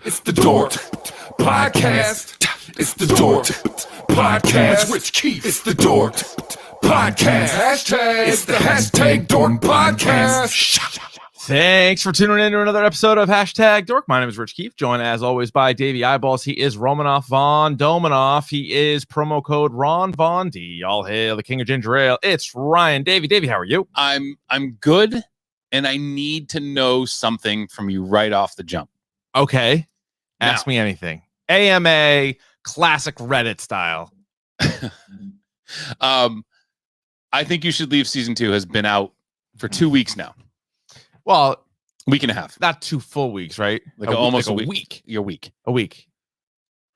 It's the DORK Podcast. It's the DORK Podcast. Rich Keefe. It's the DORK Podcast. Hashtag. It's the hashtag DORK Podcast. Thanks for tuning in to another episode of Hashtag Dork. My name is Rich Keefe, joined as always by Davey Eyeballs. He is Romanoff Von Domanoff. He is promo code Ron Von D. All hail the king of ginger ale. It's Ryan. Davey, how are you? I'm good, and I need to know something from you right off the jump. Okay. Ask me anything. AMA, classic Reddit style. I think You Should Leave season 2 has been out for 2 weeks now. Well, week and a half. Not 2 full weeks, right? Almost a week. A week.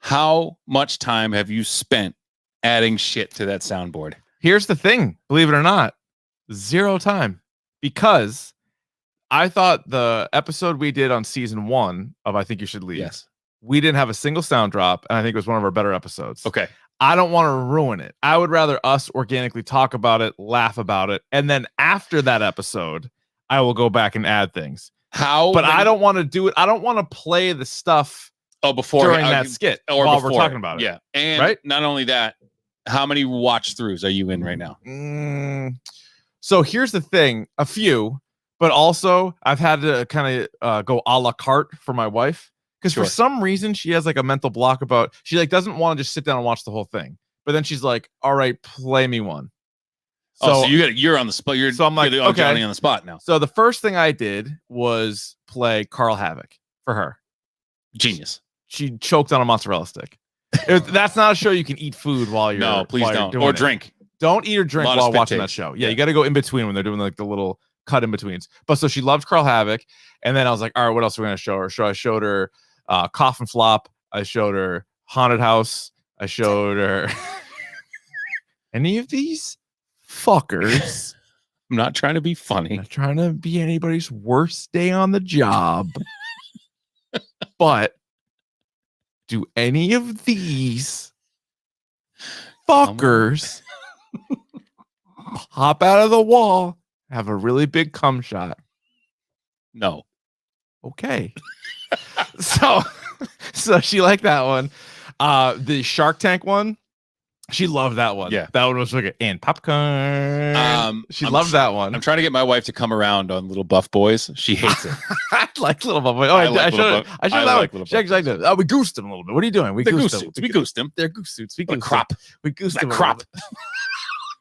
How much time have you spent adding shit to that soundboard? Here's the thing, believe it or not, 0 time. Because I thought the episode we did on season 1 of I Think You Should Leave, yes, we didn't have a single sound drop, and I think it was one of our better episodes. Okay. I don't want to ruin it. I would rather us organically talk about it, laugh about it, and then after that episode, I will go back and add things. But I don't want to do it. I don't want to play the stuff during that skit or while before we're talking about it. Yeah. And right? Not only that, how many watch throughs are you in right now? So here's the thing, a few, but also I've had to kind of go a la carte for my wife. Because for some reason she has like a mental block about, she like doesn't want to just sit down and watch the whole thing. But then she's like, all right, play me one. So you're on the spot. So I'm like, okay, Johnny on the spot now. So the first thing I did was play Carl Havoc for her. Genius. She choked on a mozzarella stick. That's not a show you can eat food while you're. No, please don't. Or drink. Don't eat or drink while watching that show. Yeah, you got to go in between when they're doing like the little cut in betweens. But so she loved Carl Havoc, and then I was like, all right, what else are we gonna show her? So I showed her Coffin Flop. I showed her Haunted House. I showed her any of these fuckers. I'm not trying to be funny. I'm not trying to be anybody's worst day on the job. But do any of these fuckers hop out of the wall, have a really big cum shot? No. Okay. So she liked that one. The Shark Tank one, she loved that one. Yeah, that one was good. And popcorn. She loved that one. I'm trying to get my wife to come around on Little Buff Boys. She hates it. I like Little Buff Boys. Oh, I showed that one. She actually liked it. Oh, we goosed him a little bit. What are you doing? We goosed him. We goosed him. They're goose suits. We goosed crop. We goosed him. Crop.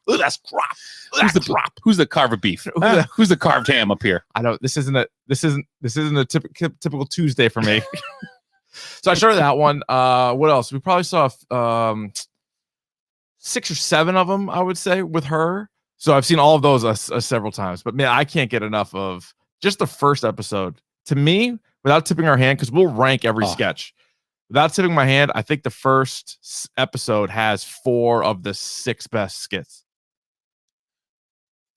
Ooh, that's crop. Who's the crop? Who's the carved beef? Who's the carved ham up here? I don't. This isn't a typical Tuesday for me. So I showed her that one. What else? We probably saw 6 or 7 of them, I would say, with her. So I've seen all of those several times. But man, I can't get enough of just the first episode. To me, without tipping our hand, because we'll rank every sketch. Without tipping my hand, I think the first episode has 4 of the 6 best skits.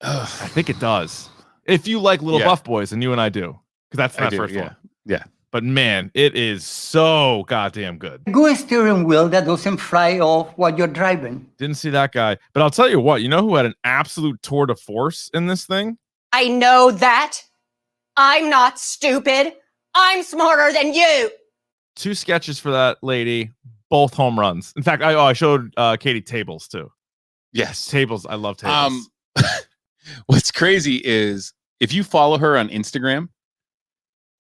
I think it does. If you like Little Buff Boys, and you and I do, because that's that first one. Yeah. But man, it is so goddamn good. Go steering wheel that doesn't fly off while you're driving. Didn't see that guy. But I'll tell you what, you know who had an absolute tour de force in this thing? I know that. I'm not stupid. I'm smarter than you. 2 sketches for that lady, both home runs. In fact, I showed Katie Tables too. Yes. Tables. I love Tables. What's crazy is if you follow her on Instagram,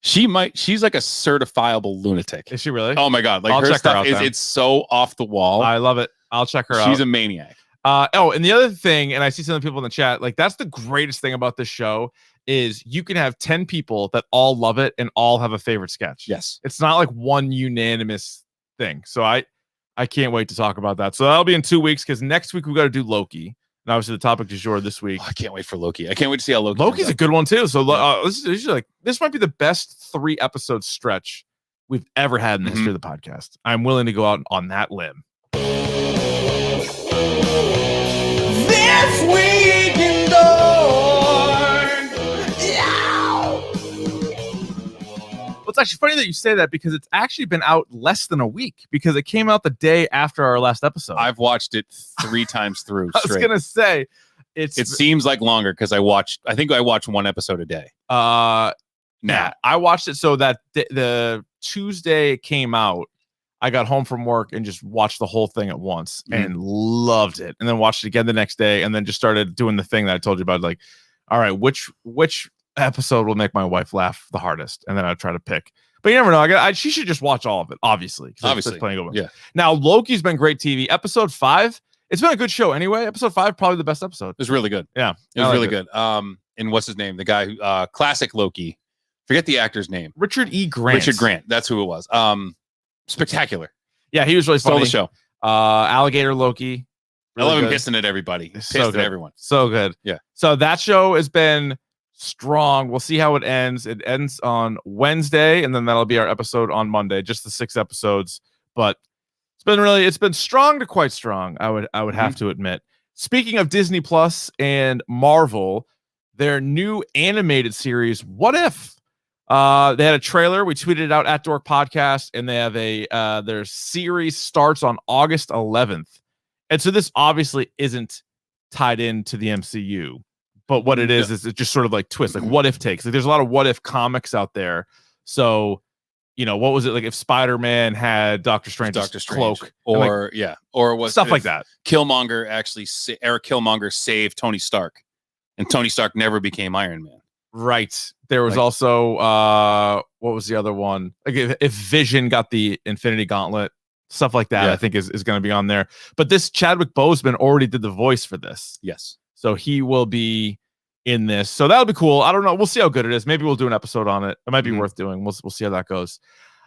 she's like a certifiable lunatic. Is she really? Oh my God. Like I'll her check stuff her out, it's so off the wall. I love it. I'll check her out. She's a maniac. And the other thing, and I see some of the people in the chat, like that's the greatest thing about this show is you can have 10 people that all love it and all have a favorite sketch. Yes. It's not like one unanimous thing. So I can't wait to talk about that. So that'll be in 2 weeks because next week we got to do Loki. And obviously the topic du jour this week. I can't wait for Loki. I can't wait to see how Loki's a good one too. So this might be the best 3 episode stretch we've ever had in the history of the podcast. I'm willing to go out on that limb. This week in DORK. Well, it's actually funny that you say that because it's actually been out less than a week because it came out the day after our last episode. I've watched it 3 times through. I was gonna say it seems like longer because I think I watch 1 episode a day. now. I watched it so that the Tuesday it came out, I got home from work and just watched the whole thing at once and loved it. And then watched it again the next day and then just started doing the thing that I told you about. Like, all right, which episode will make my wife laugh the hardest? And then I'd try to pick. But you never know. She should just watch all of it, obviously. Obviously. There's plenty of good ones. Yeah. Now, Loki's been great TV. Episode 5, it's been a good show anyway. Episode 5, probably the best episode. It was really good. Yeah. It was really good. And what's his name? The guy who classic Loki. Forget the actor's name. Richard E. Grant. Richard Grant. That's who it was. Spectacular. Yeah, he was really funny. Stole the show. Alligator Loki. I love him good. pissing at everybody. Pissed So at good. everyone. So good. Yeah. So that show has been strong. We'll see how it ends. It ends on Wednesday, and then that'll be our episode on Monday. Just the 6 episodes, but it's been strong to quite strong. I would have to admit. Speaking of Disney Plus and Marvel, their new animated series, What If? They had a trailer. We tweeted it out at Dork Podcast, and they have their series starts on August 11th. And so this obviously isn't tied into the MCU, but what it is it's just sort of like twist, like what if takes. Like there's a lot of what if comics out there. So, what was it like if Spider-Man had Doctor Strange's cloak, or or was stuff like that. Killmonger Eric Killmonger saved Tony Stark, and Tony Stark never became Iron Man. Right. There was also what was the other one? Like if Vision got the Infinity Gauntlet, stuff like that, I think is going to be on there. But this Chadwick Boseman already did the voice for this. Yes. So he will be in this. So that'll be cool. I don't know. We'll see how good it is. Maybe we'll do an episode on it. It might be worth doing. We'll see how that goes.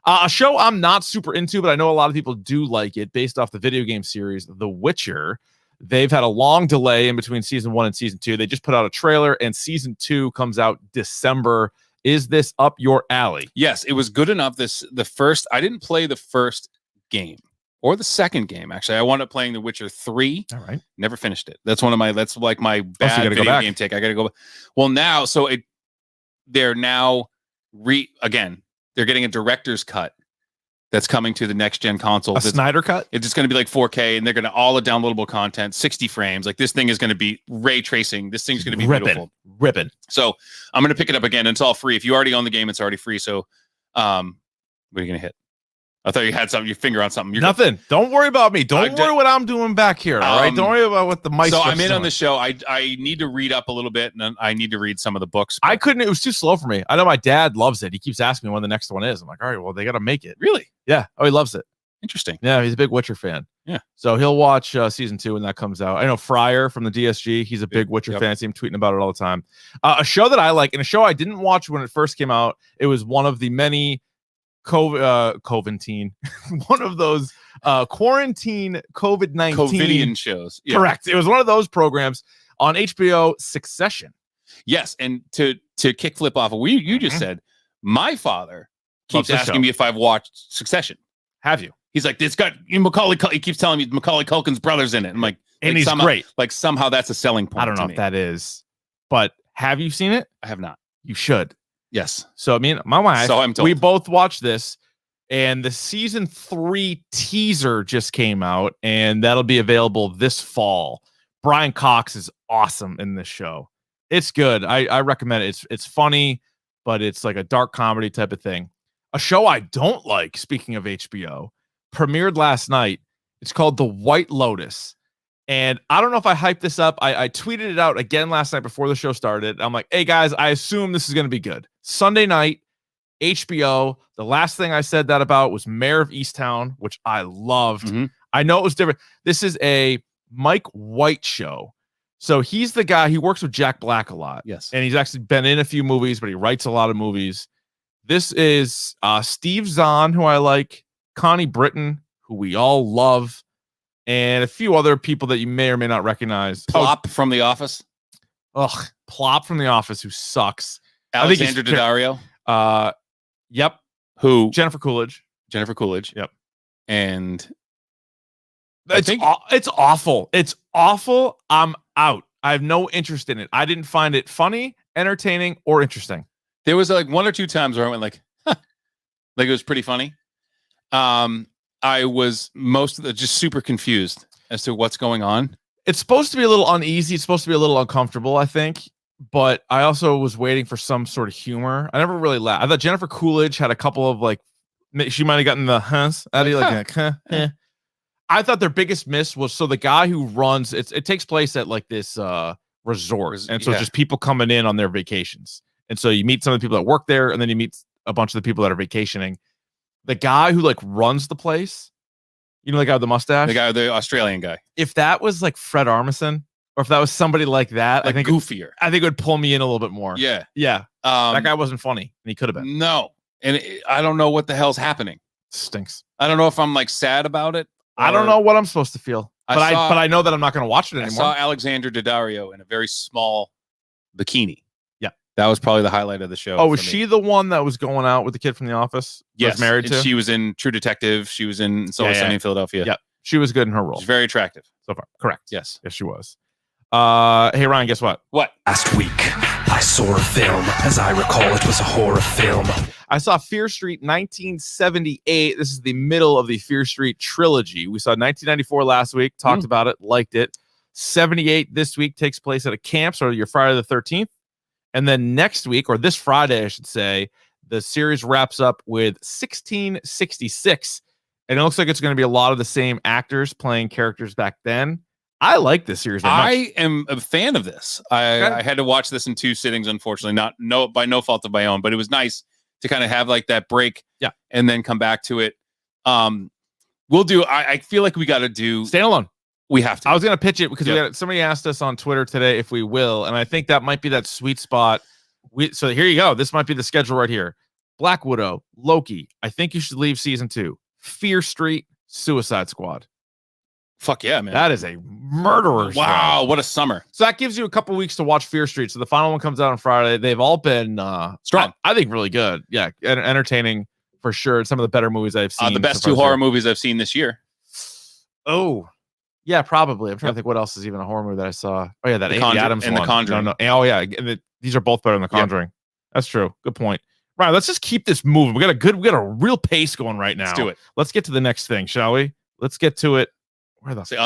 A show I'm not super into, but I know a lot of people do like it based off the video game series, The Witcher. They've had a long delay in between season 1 and season 2. They just put out a trailer, and season 2 comes out December. Is this up your alley? Yes, it was good enough. I didn't play the first game or the second game. Actually, I wound up playing The Witcher 3. All right. Never finished it. That's like my bad video game take. I got to go. Well, now, they're now they're getting a director's cut that's coming to the next gen console. A Snyder cut? It's just going to be like 4K, and they're going to all the downloadable content, 60 frames. Like this thing is going to be ray tracing. This thing's going to be beautiful. Ripping. So I'm going to pick it up again. It's all free. If you already own the game, it's already free. So, what are you going to hit? I thought you had something. Your finger on something. Nothing. Don't worry about me. Don't worry what I'm doing back here. All right. Don't worry about what the mic. So I'm in on the show. I need to read up a little bit, and I need to read some of the books. I couldn't. It was too slow for me. I know my dad loves it. He keeps asking me when the next one is. I'm like, all right, well, they got to make it. Really? Yeah. Oh, he loves it. Interesting. Yeah, he's a big Witcher fan. Yeah. So he'll watch season 2 when that comes out. I know Fryer from the DSG. He's a big Witcher fan. I see him tweeting about it all the time. A show that I like, and a show I didn't watch when it first came out. It was one of the many Coventine, one of those quarantine COVID-19 COVIDian shows. Yeah. Correct. It was one of those programs on HBO, Succession. Yes, and to kickflip off of what you just said, my father keeps asking me if I've watched Succession. Have you? He's like, it's got Macaulay. He keeps telling me Macaulay Culkin's brother's in it. I'm like, and he's great. Like somehow that's a selling point. I don't know if that is, but have you seen it? I have not. You should. Yes. So I mean, my wife, so I'm told. We both watched this, and the season 3 teaser just came out, and that'll be available this fall. Brian Cox is awesome in this show. It's good. I recommend it. It's funny, but it's like a dark comedy type of thing. A show I don't like, speaking of HBO, premiered last night. It's called The White Lotus. And I don't know if I hyped this up. I tweeted it out again last night before the show started. I'm like, hey, guys, I assume this is going to be good. Sunday night, HBO. The last thing I said that about was Mayor of Easttown, which I loved. Mm-hmm. I know it was different. This is a Mike White show. So he's the guy, he works with Jack Black a lot. Yes. And he's actually been in a few movies, but he writes a lot of movies. This is Steve Zahn, who I like, Connie Britton, who we all love, and a few other people that you may or may not recognize. Plop from The Office. Ugh, Plop from The Office, who sucks. Alexander Daddario. Yep. Who? Jennifer Coolidge. Yep. And it's awful. It's awful. I'm out. I have no interest in it. I didn't find it funny, entertaining, or interesting. There was like 1 or 2 times where I went like, huh. Like it was pretty funny. I was just super confused as to what's going on. It's supposed to be a little uneasy. It's supposed to be a little uncomfortable, I think. but I also was waiting for some sort of humor. I never really laughed. I thought Jennifer Coolidge had a couple of like, she might have gotten the huhs out of you, like huh. I thought their biggest miss was, so the guy who runs it takes place at like this resort, and so just people coming in on their vacations, and so you meet some of the people that work there, and then you meet a bunch of the people that are vacationing. The guy who like runs the place, you know, the guy with the mustache, the Australian guy. If that was like Fred Armisen, or if that was somebody like that, like, I think goofier. I think it would pull me in a little bit more. Yeah. That guy wasn't funny, and he could have been. No, and I don't know what the hell's happening. Stinks. I don't know if I'm like sad about it. I don't know what I'm supposed to feel, but I know that I'm not going to watch it anymore. I saw Alexandra Daddario in a very small bikini. Yeah, that was probably the highlight of the show. Oh, was she the one that was going out with the kid from The Office? Yes, was married to. She was in True Detective. She was in Always Sunny in Philadelphia. Yeah, she was good in her role. She's very attractive so far. Correct. Yes, she was. Hey Ryan, guess what? What? Last week, I saw a film. As I recall, it was a horror film. I saw Fear Street 1978. This is the middle of the Fear Street trilogy. We saw 1994 last week, talked about it, liked it. 78 this week takes place at a camp, so your Friday the 13th. And then next week, or this Friday, I should say, the series wraps up with 1666. And it looks like it's going to be a lot of the same actors playing characters back then. I like this series. I am a fan of this. I had to watch this in 2 sittings, unfortunately, by no fault of my own, but it was nice to kind of have like that break, and then come back to it. We'll do. I feel like we got to do Standalone. We have to. I was going to pitch it because somebody asked us on Twitter today if we will, and I think that might be that sweet spot. So here you go. This might be the schedule right here. Black Widow, Loki. I think you should leave season 2. Fear Street, Suicide Squad. Fuck yeah, man. That is a murderer. Wow, show. What a summer. So that gives you a couple weeks to watch Fear Street. So the final one comes out on Friday. They've all been strong. I think really good. Yeah, entertaining for sure. Some of the better movies I've seen. The best 2 horror movies I've seen this year. Oh, yeah, probably. I'm trying to think what else is even a horror movie that I saw. Oh yeah, that Amy Adams and one. The Conjuring. No. Oh yeah, these are both better than The Conjuring. That's true. Good point. Right, let's just keep this moving. We got a real pace going right now. Let's do it. Let's get to the next thing, shall we? Let's get to it. Where the Should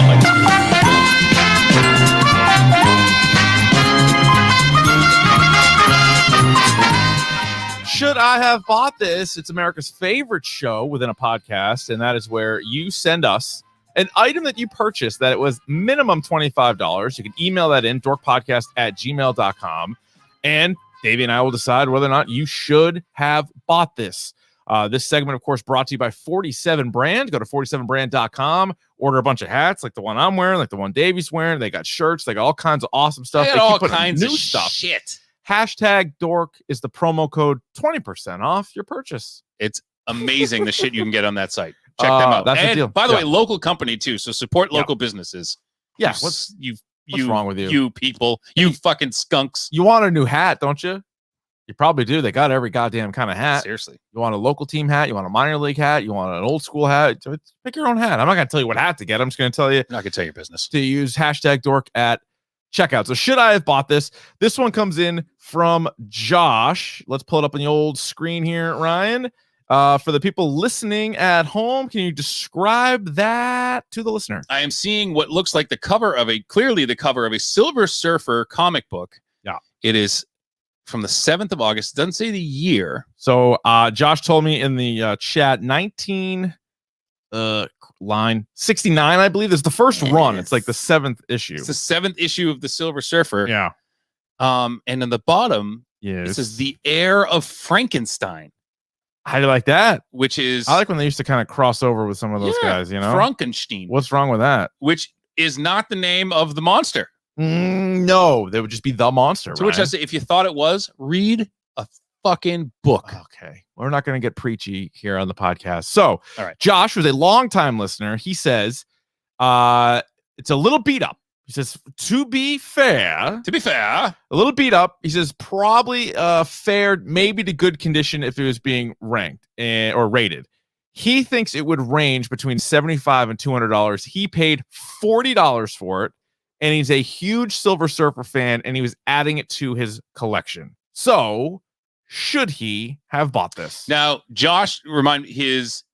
I have bought this? It's America's favorite show within a podcast, and that is where you send us an item that you purchased that it was minimum $25. You can email that in, dorkpodcast@gmail.com, and Davey and I will decide whether or not you should have bought this. This segment, of course, brought to you by 47 Brand. Go to 47brand.com, order a bunch of hats like the one I'm wearing, like the one Davey's wearing. They got shirts. They got all kinds of awesome stuff. They keep all putting kinds new of stuff. Shit. Hashtag dork is the promo code, 20% off your purchase. It's amazing the shit you can get on that site. Check them out. That's the deal. By the way, local company too. So support local businesses. Yeah. What's wrong with you? You people, you fucking skunks. You want a new hat, don't you? You probably do. They got every goddamn kind of hat. Seriously. You want a local team hat? You want a minor league hat? You want an old school hat? Pick your own hat. I'm not going to tell you what hat to get. I'm just going to tell you. I'm not going to tell your business. To use hashtag dork at checkout. So should I have bought this? This one comes in from Josh. Let's pull it up on the old screen here, Ryan. For the people listening at home, can you describe that to the listener? I am seeing what looks like clearly the cover of a Silver Surfer comic book. Yeah. It is from the 7th of August. It doesn't say the year. So Josh told me in the chat, line 69, I believe, is the first run. It's like the 7th issue. It's the 7th issue of the Silver Surfer. Yeah. And in the bottom, it says The Heir of Frankenstein. How do you like that? Which is, I like when they used to kind of cross over with some of those guys, you know? Frankenstein. What's wrong with that? Which is not the name of the monster. No, they would just be the monster. To which I say, if you thought it was, read a fucking book. Okay. We're not going to get preachy here on the podcast. So, all right. Josh was a longtime listener. He says, it's a little beat up. He says, to be fair, a little beat up. He says, probably fair, maybe to good condition if it was being ranked or rated. He thinks it would range between $75 and $200. He paid $40 for it, and he's a huge Silver Surfer fan, and he was adding it to his collection. So, should he have bought this? Now, Josh, his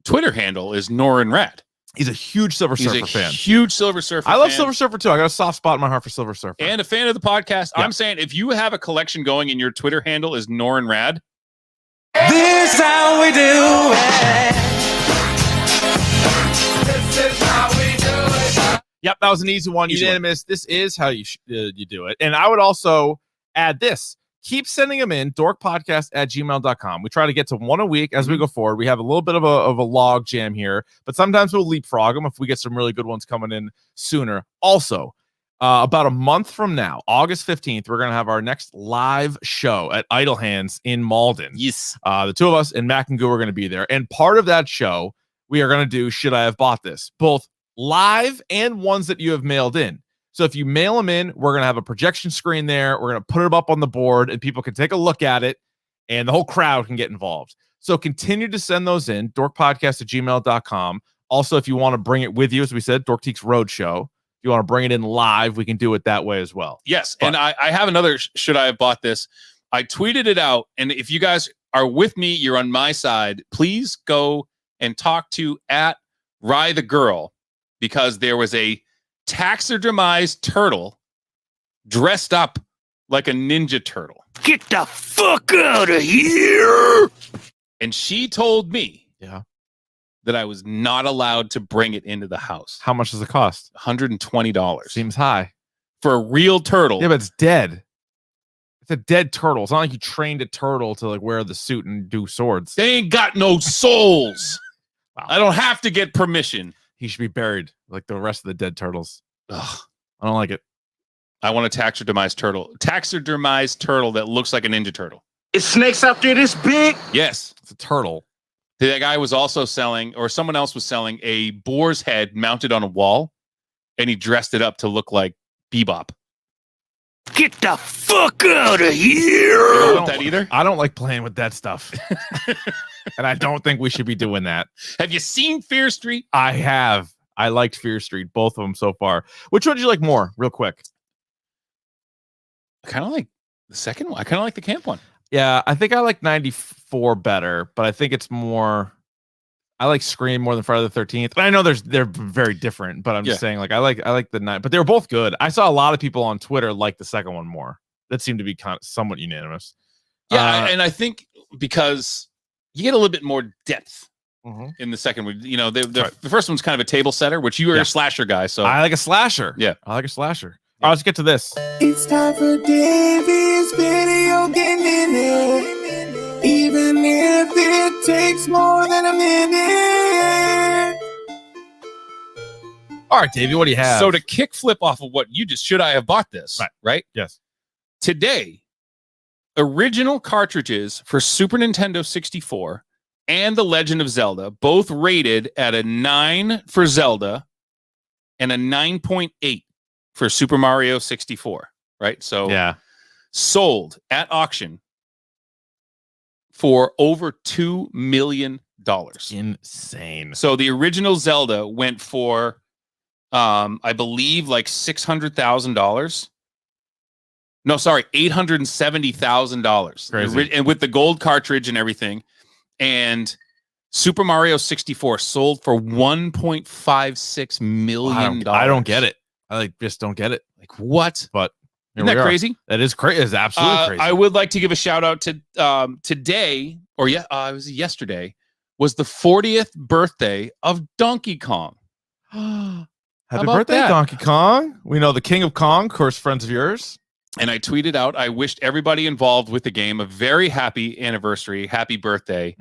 Twitter handle is Norin Rat. He's a huge Silver Surfer fan. Huge Silver Surfer I love fan. Silver Surfer too. I got a soft spot in my heart for Silver Surfer. And a fan of the podcast. Yeah. I'm saying if you have a collection going and your Twitter handle is Norin Rad. This is how we do it. This is how we do it. Yep, that was an easy one. Unanimous. This is how you do it. And I would also add this. Keep sending them in, dorkpodcast@gmail.com. We try to get to one a week as we go forward. We have a little bit of a log jam here, but sometimes we'll leapfrog them if we get some really good ones coming in sooner. Also, about a month from now, August 15th, we're going to have our next live show at Idle Hands in Malden. Yes. The two of us and Mac and Goo are going to be there. And part of that show, we are going to do Should I Have Bought This? Both live and ones that you have mailed in. So if you mail them in, we're going to have a projection screen there. We're going to put it up on the board and people can take a look at it and the whole crowd can get involved. So continue to send those in, dorkpodcast@gmail.com. Also, if you want to bring it with you, as we said, Dork Teaks Roadshow. If you want to bring it in live, we can do it that way as well. Yes. But, and I have another Should I Have Bought This? I tweeted it out. And if you guys are with me, you're on my side, please go and talk to @Rye the Girl, because there was a taxidermized turtle dressed up like a Ninja Turtle. Get the fuck out of here! And she told me that I was not allowed to bring it into the house. How much does it cost? $120. Seems high. For a real turtle. Yeah, but it's dead. It's a dead turtle. It's not like you trained a turtle to like wear the suit and do swords. They ain't got no souls. Wow. I don't have to get permission. He should be buried like the rest of the dead turtles. Ugh. I don't like it. I want a taxidermized turtle. Taxidermized turtle that looks like a Ninja Turtle. Is snakes out there this big? Yes. It's a turtle. That guy was also selling, or someone else was selling, a boar's head mounted on a wall, and he dressed it up to look like Bebop. Get the fuck out of here! You don't want that either? I don't like playing with that stuff. And I don't think we should be doing that. Have you seen Fear Street? I have. I liked Fear Street, both of them so far. Which one did you like more, real quick? I kind of like the second one. I kind of like the camp one. Yeah, I think I like 94 better, but I think it's more... I like Scream more than Friday the 13th. And I know they're very different, but I'm just saying, like, I like the night, but they were both good. I saw a lot of people on Twitter like the second one more. That seemed to be kind of somewhat unanimous. Yeah, and I think because you get a little bit more depth in the second one. You know, the first one's kind of a table setter, which you are a slasher guy. So I like a slasher. Yeah, I like a slasher. All right, let's get to this. It's time for Davey's video game minute, even if it takes more than a minute. All right, Davey, what do you have? So to kick flip off of what you just, should I have bought this? Right? Yes. Today, original cartridges for Super Nintendo 64 and The Legend of Zelda, both rated at a 9 for Zelda and a 9.8 for Super Mario 64, right? So sold at auction for over $2 million. Insane. So the original Zelda went for, I believe, like $600,000. No, sorry, $870,000. Crazy. And with the gold cartridge and everything. And Super Mario 64 sold for $1.56 million. I don't get it. I just don't get it. Like, what? But isn't that crazy? That is crazy. It's absolutely crazy. I would like to give a shout out to today, or it was yesterday, was the 40th birthday of Donkey Kong. Happy birthday, Donkey Kong. We know the King of Kong, of course, friends of yours. And I tweeted out, I wished everybody involved with the game a very happy anniversary, happy birthday.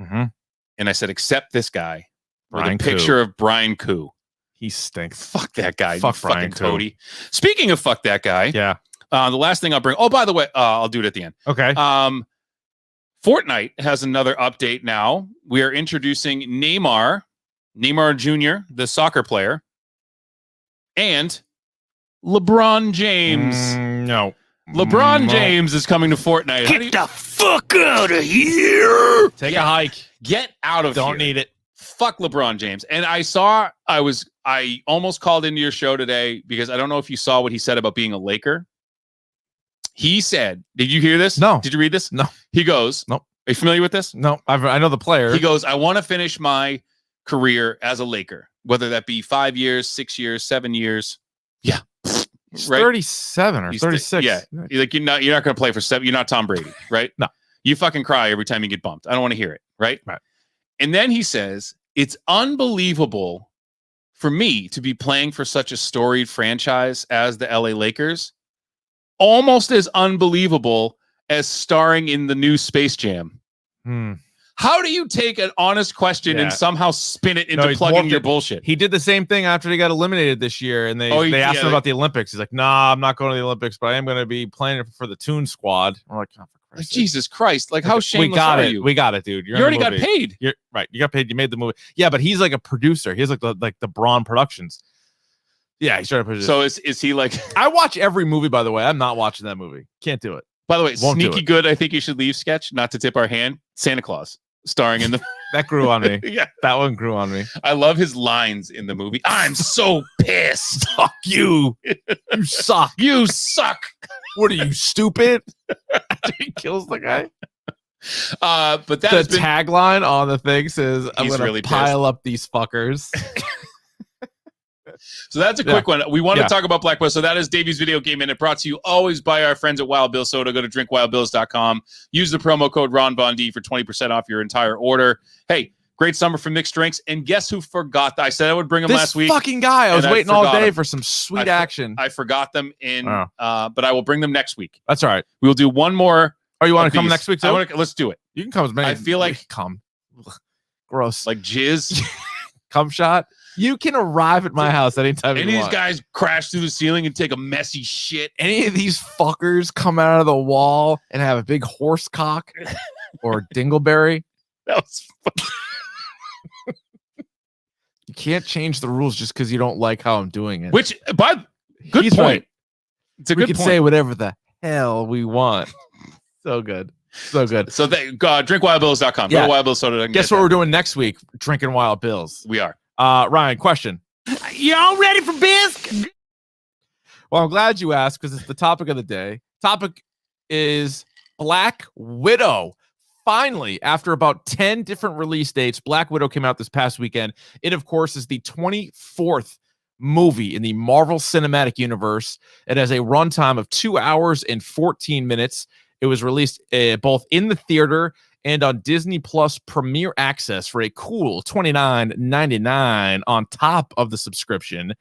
And I said, except this guy. With a picture of Brian Koo. He stinks. Fuck that guy. Fuck Brian Cody. Speaking of fuck that guy. Yeah. The last thing I'll bring. Oh, by the way, I'll do it at the end. Okay. Fortnite has another update now. We are introducing Neymar Jr., the soccer player, and LeBron James. No. LeBron James is coming to Fortnite. Get the fuck out of here! Take a hike. Get out of here. Don't need it. Fuck LeBron James. And I almost called into your show today because I don't know if you saw what he said about being a Laker. He said, did you hear this? No. Did you read this? No. He goes, nope. Are you familiar with this? No. I know the player. He goes, I want to finish my career as a Laker. whether that be 5 years, 6 years, 7 years. Yeah. He's 37 or 36. Yeah. Like you're not going to play for 7. You're not Tom Brady, right? No. You fucking cry every time you get bumped. I don't want to hear it, right? Right. And then he says, it's unbelievable for me to be playing for such a storied franchise as the LA Lakers. Almost as unbelievable as starring in the new Space Jam. How do you take an honest question and somehow spin it into plugging your bullshit? He did the same thing after they got eliminated this year, and they asked him about the Olympics. He's like, "Nah, I'm not going to the Olympics, but I am going to be playing for the Toon Squad." We're like, "Oh, for Christ's sake." Jesus Christ! Like, how shameless are you? We got it, dude. You already got paid. You're right. You got paid. You made the movie. Yeah, but he's like a producer. He's like the Braun Productions. Yeah, he's trying to produce. So is he like? I watch every movie. By the way, I'm not watching that movie. Can't do it. By the way, Sneaky Good. I think you should leave sketch. Not to tip our hand. Santa Claus. Starring in the that grew on me. Yeah, that one grew on me. I love his lines in the movie. I'm so pissed. Fuck you. You suck. You suck. What are you, stupid? He kills the guy. But that's the tagline on the thing says, "I'm gonna really pile up these fuckers." So that's a quick one. We want to talk about Black Widow. So that is Davey's Video Game Minute, brought to you always by our friends at Wild Bill Soda. Go to drinkwildbills.com. Use the promo code Ron Von D for 20% off your entire order. Hey, great summer for mixed drinks. And guess who forgot that? I said I would bring them last week. This fucking guy. I was waiting all day for some sweet action. I forgot them but I will bring them next week. That's all right. We will do one more. Oh, you want to come next week too? Let's do it. You can come as many. I feel like come. Gross. Like jizz. Cum shot. You can arrive at my house anytime you want. Any of these guys crash through the ceiling and take a messy shit. Any of these fuckers come out of the wall and have a big horse cock or dingleberry. That was You can't change the rules just because you don't like how I'm doing it. Which, good point. Right. It's a good point. We can say whatever the hell we want. So good. So good. So drinkwildbills.com. Yeah. Go to Wild Bills Soda. Guess what we're doing next week? Drinking Wild Bills. We are. Ryan, question. Y'all ready for biz? Well, I'm glad you asked because it's the topic of the day. Topic is Black Widow. Finally, after about 10 different release dates, Black Widow came out this past weekend. It, of course, is the 24th movie in the Marvel Cinematic Universe. It has a runtime of 2 hours and 14 minutes. It was released both in the theater and on Disney Plus Premier Access for a cool $29.99 on top of the subscription.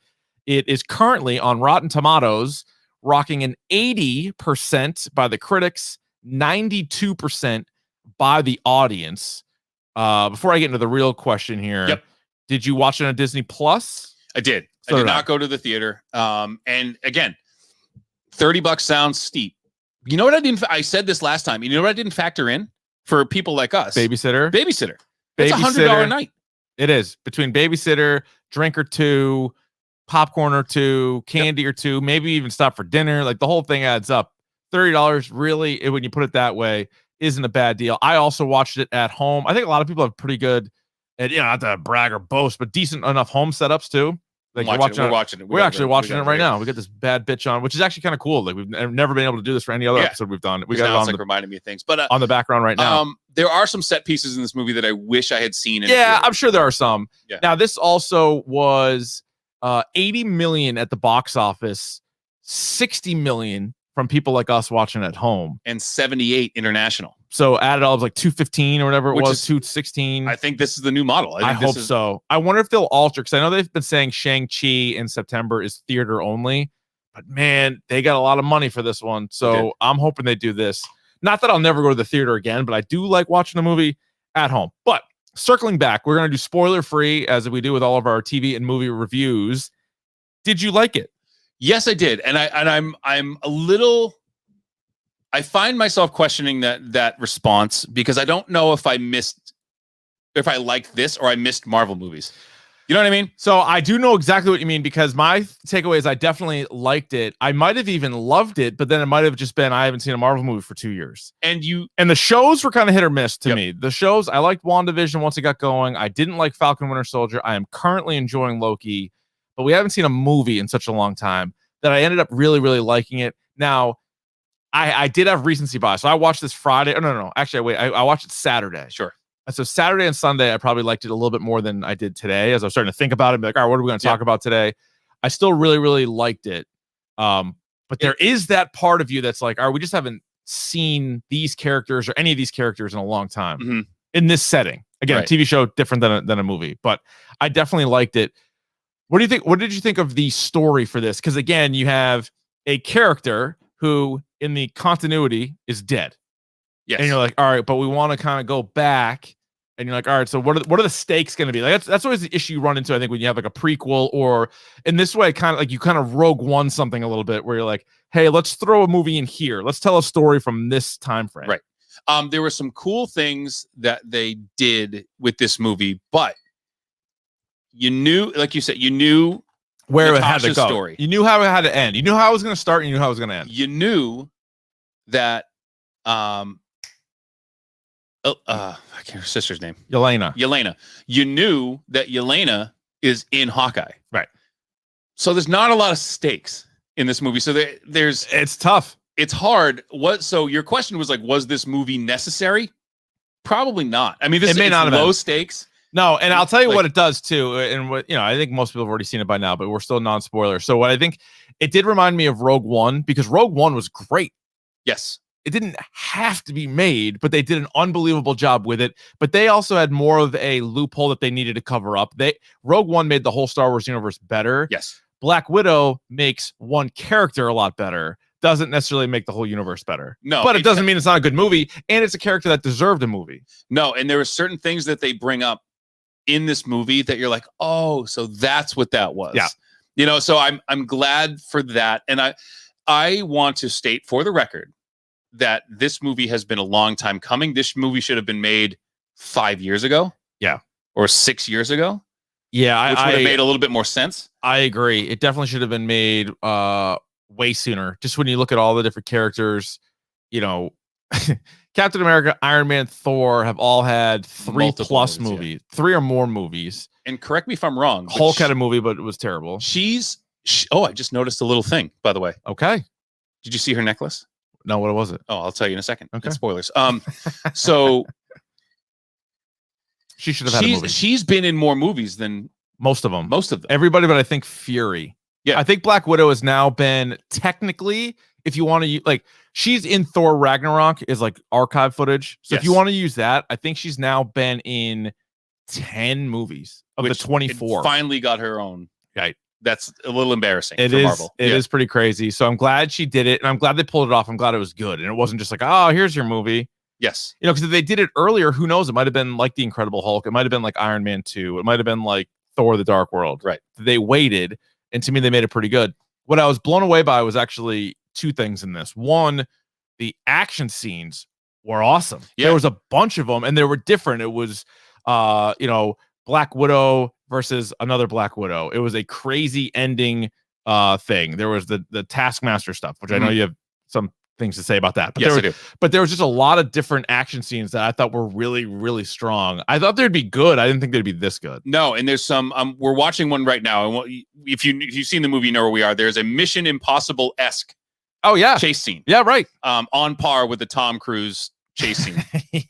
It is currently on Rotten Tomatoes, rocking an 80% by the critics, 92% by the audience. Before I get into the real question here, did you watch it on Disney Plus? I did. I did not go to the theater. And again, $30 sounds steep. You know what I said this last time. You know what I didn't factor in for people like us? Babysitter. It's $100 a night. It is. Between babysitter, drink or two, popcorn or two, candy or two, maybe even stop for dinner. Like the whole thing adds up. $30 really, when you put it that way, isn't a bad deal. I also watched it at home. I think a lot of people have pretty good, and not to brag or boast, but decent enough home setups too. Like we're watching it. We're actually watching it right now. We got this bad bitch on, which is actually kind of cool. Like we've never been able to do this for any other episode we've done. We got it on reminding me of things, but on the background right now. There are some set pieces in this movie that I wish I had seen. I'm sure there are some. Yeah. Now this also was 80 million at the box office, 60 million from people like us watching at home, and 78 international. So added all of like 215 or whatever it was, 216. I think this is the new model. I hope so. I wonder if they'll alter, because I know they've been saying Shang-Chi in September is theater only, but man, they got a lot of money for this one. So I'm hoping they do this. Not that I'll never go to the theater again, but I do like watching a movie at home. But circling back, we're going to do spoiler free as we do with all of our TV and movie reviews. Did you like it? Yes, I did. And I'm a little, I find myself questioning that response, because I don't know if I liked this or I missed Marvel movies. You know what I mean? So I do know exactly what you mean, because my takeaway is I definitely liked it. I might have even loved it, but then it might have just been I haven't seen a Marvel movie for 2 years. And the shows were kind of hit or miss to me. The shows, I liked WandaVision once it got going. I didn't like Falcon Winter Soldier. I am currently enjoying Loki, but we haven't seen a movie in such a long time that I ended up really, really liking it. Now, I did have recency bias. So I watched this Friday. Oh, no. Actually, wait. I watched it Saturday. Sure. So Saturday and Sunday, I probably liked it a little bit more than I did today. As I was starting to think about it, and be like, all right, what are we going to talk about today? I still really, really liked it. But there is that part of you that's like, all right, we just haven't seen these characters or any of these characters in a long time in this setting. Again, a TV show different than a movie, but I definitely liked it. What do you think? What did you think of the story for this? Because again, you have a character who in the continuity is dead. Yes. And you're like, all right, but we want to kind of go back. And you're like, all right, so what are the stakes going to be? Like that's always the issue you run into, I think, when you have like a prequel, or in this way, kind of like you kind of Rogue One something a little bit, where you're like, hey, let's throw a movie in here. Let's tell a story from this time frame. Right. There were some cool things that they did with this movie, but you knew, like you said, you knew where Natasha's it had to go. Story. You knew how it had to end. You knew how it was going to start. And you knew how it was going to end. You knew that I can't remember her sister's name. Elena. You knew that Elena is in Hawkeye. Right. So there's not a lot of stakes in this movie. So it's tough. It's hard. So your question was like, was this movie necessary? Probably not. I mean, this is low stakes. No, and I'll tell you what it does too. And what, I think most people have already seen it by now, but we're still non-spoiler. So what I think it did remind me of Rogue One, because Rogue One was great. Yes. It didn't have to be made, but they did an unbelievable job with it. But they also had more of a loophole that they needed to cover up. Rogue One made the whole Star Wars universe better. Yes. Black Widow makes one character a lot better. Doesn't necessarily make the whole universe better. No. But it doesn't mean it's not a good movie. And it's a character that deserved a movie. No, and there are certain things that they bring up in this movie that you're like, oh, so that's what that was. Yeah. So I'm glad for that. And I want to state for the record that this movie has been a long time coming. This movie should have been made 5 years ago. Yeah. Or 6 years ago. Yeah. Which would have made a little bit more sense. I agree. It definitely should have been made way sooner. Just when you look at all the different characters, Captain America, Iron Man, Thor have all had 3+ movies, 3 or more movies. And correct me if I'm wrong. Hulk had a movie, but it was terrible. I just noticed a little thing, by the way. Okay. Did you see her necklace? No, what was it? Oh, I'll tell you in a second. Okay. It's spoilers. So she should have had a movie. She's been in more movies than most of them. Everybody, but I think Fury. Yeah. I think Black Widow has now been technically, if you want to like, she's in Thor Ragnarok is like archive footage. So if you want to use that, I think she's now been in 10 movies of the 24. Finally got her own. Right. That's a little embarrassing for Marvel. It is pretty crazy. So I'm glad she did it, and I'm glad they pulled it off. I'm glad it was good, and it wasn't just like, oh, here's your movie. Yes. Because if they did it earlier, who knows? It might have been like The Incredible Hulk. It might have been like Iron Man 2. It might have been like Thor: The Dark World. Right. They waited, and to me, they made it pretty good. What I was blown away by was actually 2 things in this. One, the action scenes were awesome. Yeah. There was a bunch of them, and they were different. It was, Black Widow versus another Black Widow. It was a crazy ending thing. There was the Taskmaster stuff, which I know you have some things to say about that. But I do. But there was just a lot of different action scenes that I thought were really, really strong. I thought they'd be good. I didn't think they'd be this good. No, and there's some. We're watching one right now, and if you've seen the movie, you know where we are. There's a Mission Impossible-esque. Oh yeah, chase scene. Yeah, right. On par with the Tom Cruise chase scene.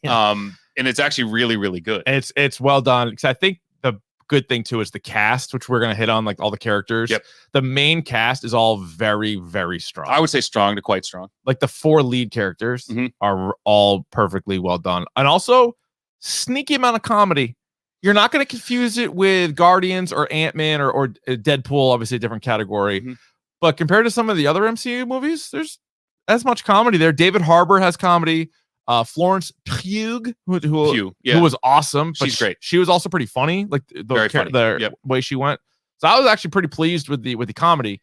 And it's actually really, really good. And it's well done, because I think the good thing too is the cast, which we're gonna hit on, like all the characters. Yep. The main cast is all very, very strong. I would say strong to quite strong. Like the 4 lead characters are all perfectly well done, and also sneaky amount of comedy. You're not going to confuse it with Guardians or Ant-Man or Deadpool, obviously a different category. But compared to some of the other MCU movies, there's as much comedy there. David Harbour has comedy. Florence Pugh, who was awesome. But she's great. She was also pretty funny, like the way she went. So I was actually pretty pleased with the comedy.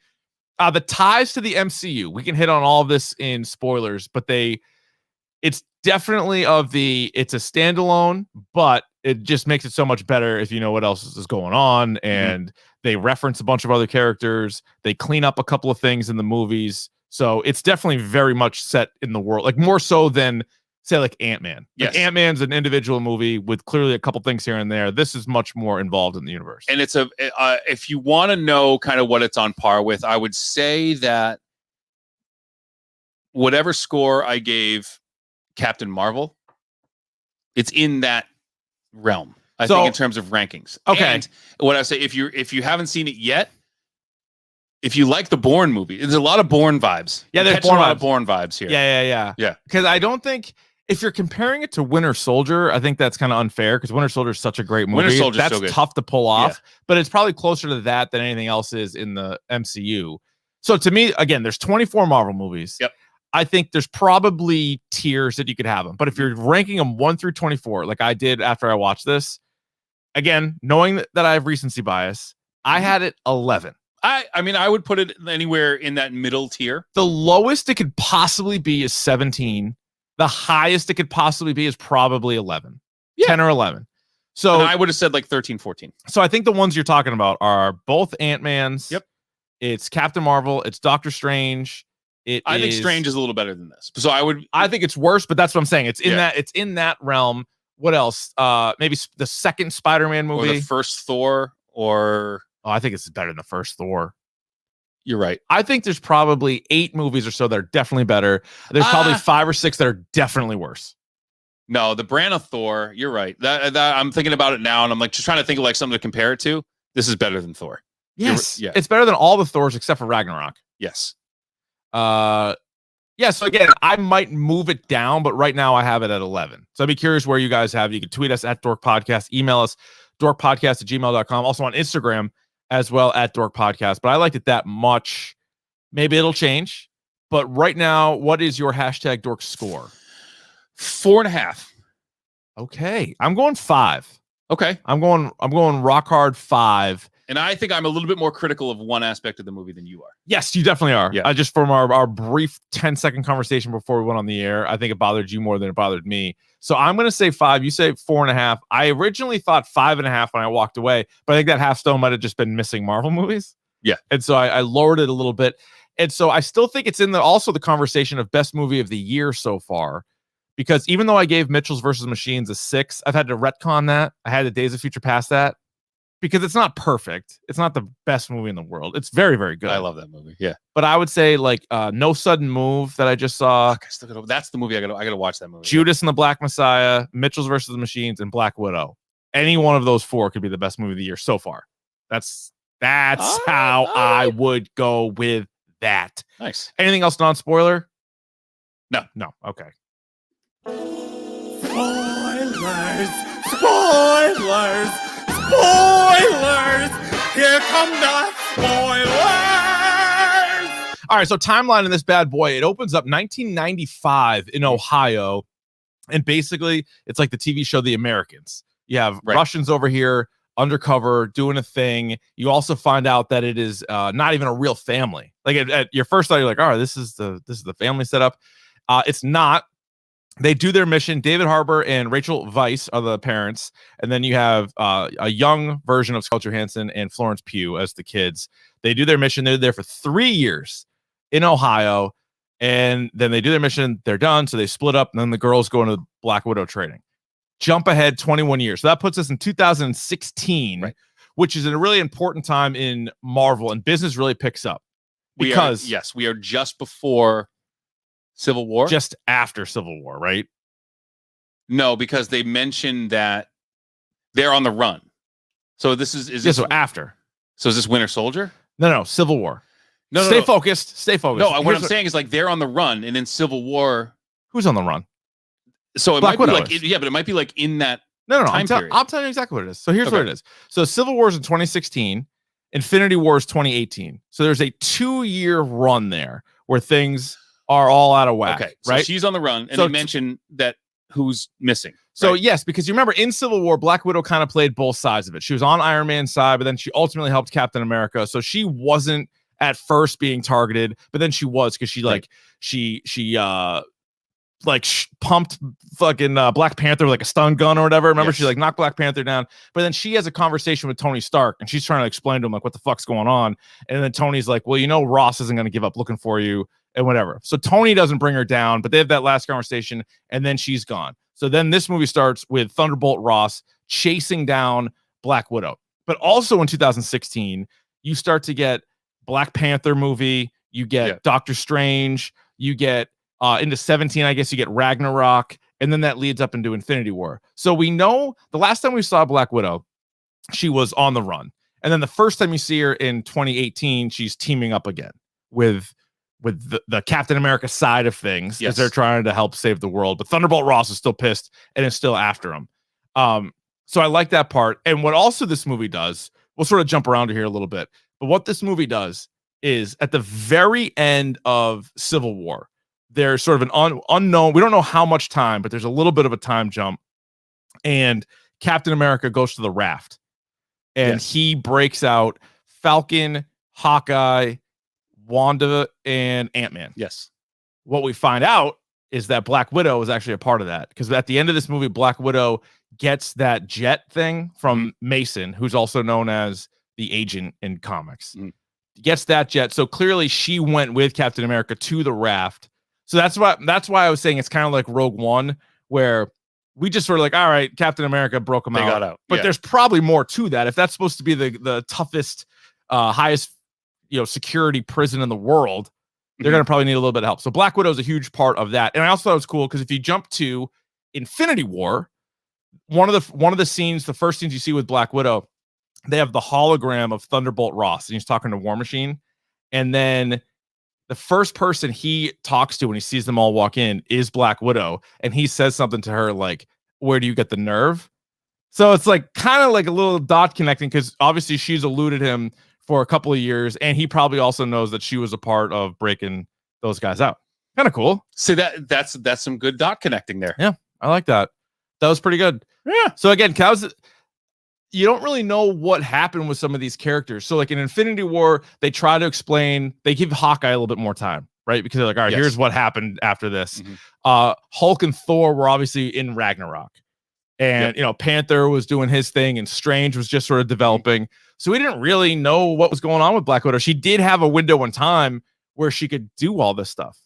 The ties to the MCU, we can hit on all of this in spoilers, but it's definitely it's a standalone, but it just makes it so much better if you know what else is going on. And they reference a bunch of other characters. They clean up a couple of things in the movies. So it's definitely very much set in the world, like more so than say like Ant-Man. Like Ant-Man's an individual movie with clearly a couple things here and there. This is much more involved in the universe. And it's if you want to know kind of what it's on par with, I would say that whatever score I gave Captain Marvel, it's in that realm. I think in terms of rankings. Okay. And what I say, if you haven't seen it yet, if you like the Bourne movie, there's a lot of Bourne vibes. Yeah, there's a lot of Bourne vibes here. Yeah. Because I don't think if you're comparing it to Winter Soldier, I think that's kind of unfair because Winter Soldier is such a great movie. Winter Soldier's that's so good. tough to pull off, but it's probably closer to that than anything else is in the MCU. So to me, again, there's 24 Marvel movies. Yep. I think there's probably tiers that you could have them, but if you're ranking them 1 through 24, like I did after I watched this, again, knowing that I have recency bias, I had it 11. I mean, I would put it anywhere in that middle tier. The lowest it could possibly be is 17. The highest it could possibly be is probably 11, 10 or 11. So and I would have said like 13, 14. So I think the ones you're talking about are both Ant-Man's. Yep. It's Captain Marvel. It's Doctor Strange. I think Strange is a little better than this. So I think it's worse, but that's what I'm saying. It's in that realm. What else? Maybe the second Spider-Man movie. Or the first Thor or... Oh, I think it's better than the first Thor. You're right. I think there's probably 8 movies or so that are definitely better. There's probably 5 or 6 that are definitely worse. No, the brand of Thor, you're right. That I'm thinking about it now, and I'm like just trying to think of like something to compare it to. This is better than Thor. Yes. It's better than all the Thors except for Ragnarok. Yes. So again, I might move it down, but right now I have it at 11. So I'd be curious where you guys have it. You can tweet us at Dork Podcast, email us dorkpodcast@gmail.com, also on Instagram as well at Dork Podcast. But I liked it that much. Maybe it'll change. But right now, what is your hashtag Dork score? 4.5. Okay. I'm going 5. Okay. I'm going rock hard 5. And I think I'm a little bit more critical of one aspect of the movie than you are. Yes, you definitely are. Yeah. Just from our brief 10-second conversation before we went on the air, I think it bothered you more than it bothered me. So I'm going to say 5. You say 4.5. I originally thought 5.5 when I walked away, but I think that half stone might have just been missing Marvel movies. Yeah. And so I lowered it a little bit. And so I still think it's in also the conversation of best movie of the year so far. Because even though I gave Mitchell's versus Machines a 6, I've had to retcon that. I had the Days of Future Past that. Because it's not perfect. It's not the best movie in the world. It's very, very good. I love that movie. Yeah. But I would say like No Sudden Move that I just saw. That's the movie I gotta watch that movie. Judas and the Black Messiah, Mitchell's versus the Machines, and Black Widow. Any one of those 4 could be the best movie of the year so far. That's how I would go with that. Nice. Anything else non-spoiler? No. Okay. Spoilers! Spoilers! Here come the spoilers! All right, so timeline in this bad boy, it opens up 1995 in Ohio, and basically it's like the TV show The Americans. You have Russians over here undercover doing a thing. You also find out that it is not even a real family. Like at your first thought, you're like, all right, this is the family setup. It's not. They do their mission. David Harbour and Rachel Weisz are the parents. And then you have a young version of Scarlett Johansson and Florence Pugh as the kids. They do their mission. They're there for 3 years in Ohio. And then they do their mission. They're done. So they split up. And then the girls go into Black Widow training. Jump ahead 21 years. So that puts us in 2016, which is a really important time in Marvel. And business really picks up. Because we are just before Civil War? Just after Civil War, right? No, because they mentioned that they're on the run. So this is so after. So is this Winter Soldier? No, Civil War. Stay focused. No, what I'm saying is like they're on the run, and then Civil War. Who's on the run? So it might be like, but it might be like in that. No. I'll tell you exactly what it is. So here's what it is. So Civil War is in 2016. Infinity War is 2018. So there's a 2-year run there where things are all out of whack. Okay, so right? she's on the run, and they mention that who's missing. So yes, because you remember in Civil War, Black Widow kind of played both sides of it. She was on Iron Man's side, but then she ultimately helped Captain America. So she wasn't at first being targeted, but then she was because she pumped fucking Black Panther with like a stun gun or whatever. Remember, she like knocked Black Panther down. But then she has a conversation with Tony Stark, and she's trying to explain to him like what the fuck's going on. And then Tony's like, well, Ross isn't going to give up looking for you and whatever. So Tony doesn't bring her down, but they have that last conversation, and then she's gone. So then this movie starts with Thunderbolt Ross chasing down Black Widow. But also in 2016, you start to get Black Panther movie, you get Doctor Strange, you get into 17, I guess you get Ragnarok, and then that leads up into Infinity War. So we know the last time we saw Black Widow, she was on the run, and then the first time you see her in 2018, she's teaming up again with the Captain America side of things, because they're trying to help save the world. But Thunderbolt Ross is still pissed and is still after him. So I like that part. And what also this movie does, we'll sort of jump around here a little bit, but what this movie does is at the very end of Civil War, there's sort of an unknown, we don't know how much time, but there's a little bit of a time jump, and Captain America goes to the raft, and he breaks out Falcon, Hawkeye, Wanda, and Ant-Man. Yes. What we find out is that Black Widow is actually a part of that, because at the end of this movie, Black Widow gets that jet thing from Mason, who's also known as the Agent in comics. Gets that jet. So clearly she went with Captain America to the raft. So that's why I was saying it's kind of like Rogue One, where we just sort of like, all right, Captain America broke them out. Got out. But there's probably more to that. If that's supposed to be the toughest, highest, security prison in the world, they're going to probably need a little bit of help. So Black Widow is a huge part of that. And I also thought it was cool because if you jump to Infinity War, one of the scenes, the first scenes you see with Black Widow, they have the hologram of Thunderbolt Ross, and he's talking to War Machine. And then the first person he talks to when he sees them all walk in is Black Widow. And he says something to her like, where do you get the nerve? So it's like kind of like a little dot connecting, because obviously she's eluded him for a couple of years, and he probably also knows that she was a part of breaking those guys out. Kind of cool. See, that's some good dot connecting there. Yeah, I like that. That was pretty good. Yeah. So again, Cows, you don't really know what happened with some of these characters. So like in Infinity War, they try to explain, they give Hawkeye a little bit more time, right? Because they're like, all right, here's what happened after this. Hulk and Thor were obviously in Ragnarok. And, Panther was doing his thing, and Strange was just sort of developing. So we didn't really know what was going on with Black Widow. She did have a window in time where she could do all this stuff.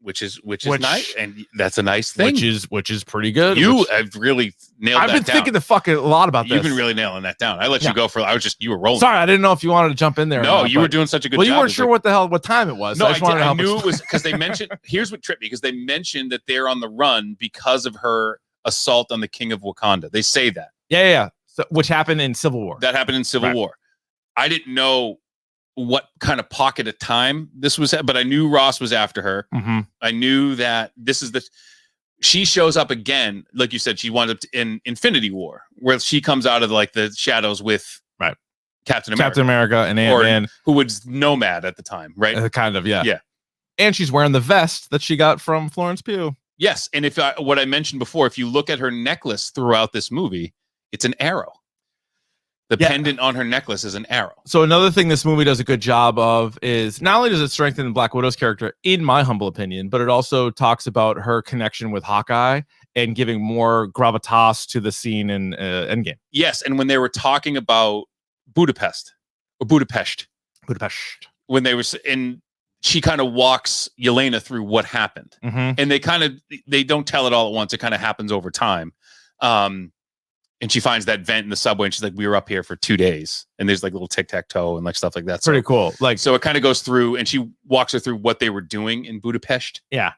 Which is nice, and that's a nice thing. Which is pretty good. You have really nailed that down. I've been thinking a lot about this. You've been really nailing that down. I let you go you were rolling. Sorry, I didn't know if you wanted to jump in there. No, you were doing such a good job. Well, you weren't sure what time it was. No, so I knew it was because they mentioned, here's what tripped me, because they mentioned that they're on the run because of her assault on the King of Wakanda. They say that. Yeah. So, which happened in Civil War. That happened in Civil War. I didn't know what kind of pocket of time this was at, but I knew Ross was after her. I knew that she shows up again, like you said, she wound up in Infinity War, where she comes out of the shadows with Captain America and Ant-Man, who was Nomad at the time, right? Kind of, yeah. And she's wearing the vest that she got from Florence Pugh. Yes, and what I mentioned before, if you look at her necklace throughout this movie, it's an arrow. The pendant on her necklace is an arrow. So another thing this movie does a good job of is not only does it strengthen Black Widow's character, in my humble opinion, but it also talks about her connection with Hawkeye and giving more gravitas to the scene in Endgame. Yes, and when they were talking about Budapest, when they were in, she kind of walks Elena through what happened, and they don't tell it all at once. It kind of happens over time. And she finds that vent in the subway, and she's like, we were up here for 2 days, and there's like little tic-tac-toe and stuff like that. Pretty cool. So it kind of goes through, and she walks her through what they were doing in Budapest. Yeah.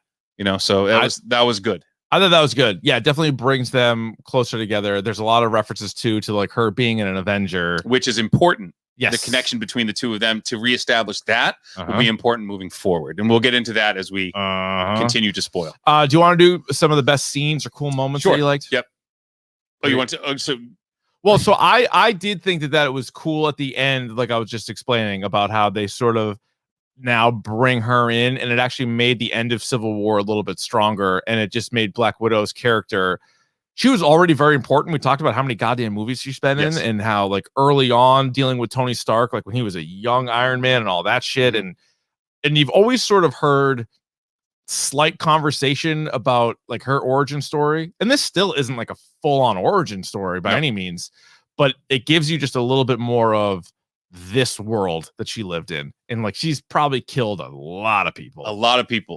So that was good. I thought that was good. Yeah, it definitely brings them closer together. There's a lot of references to like her being an Avenger, which is important. Yes. The connection between the two of them to reestablish that will be important moving forward. And we'll get into that as we continue to spoil. Do you want to do some of the best scenes or cool moments that you liked? Yep. Oh, you want to? So I did think that it was cool at the end, like I was just explaining about how they sort of now bring her in, and it actually made the end of Civil War a little bit stronger, and it just made Black Widow's character. She was already very important. We talked about how many goddamn movies she's been in, and how like early on dealing with Tony Stark, like when he was a young Iron Man and all that shit, and you've always sort of heard slight conversation about like her origin story, and this still isn't like a full-on origin story by any means, but it gives you just a little bit more of this world that she lived in, and like she's probably killed a lot of people,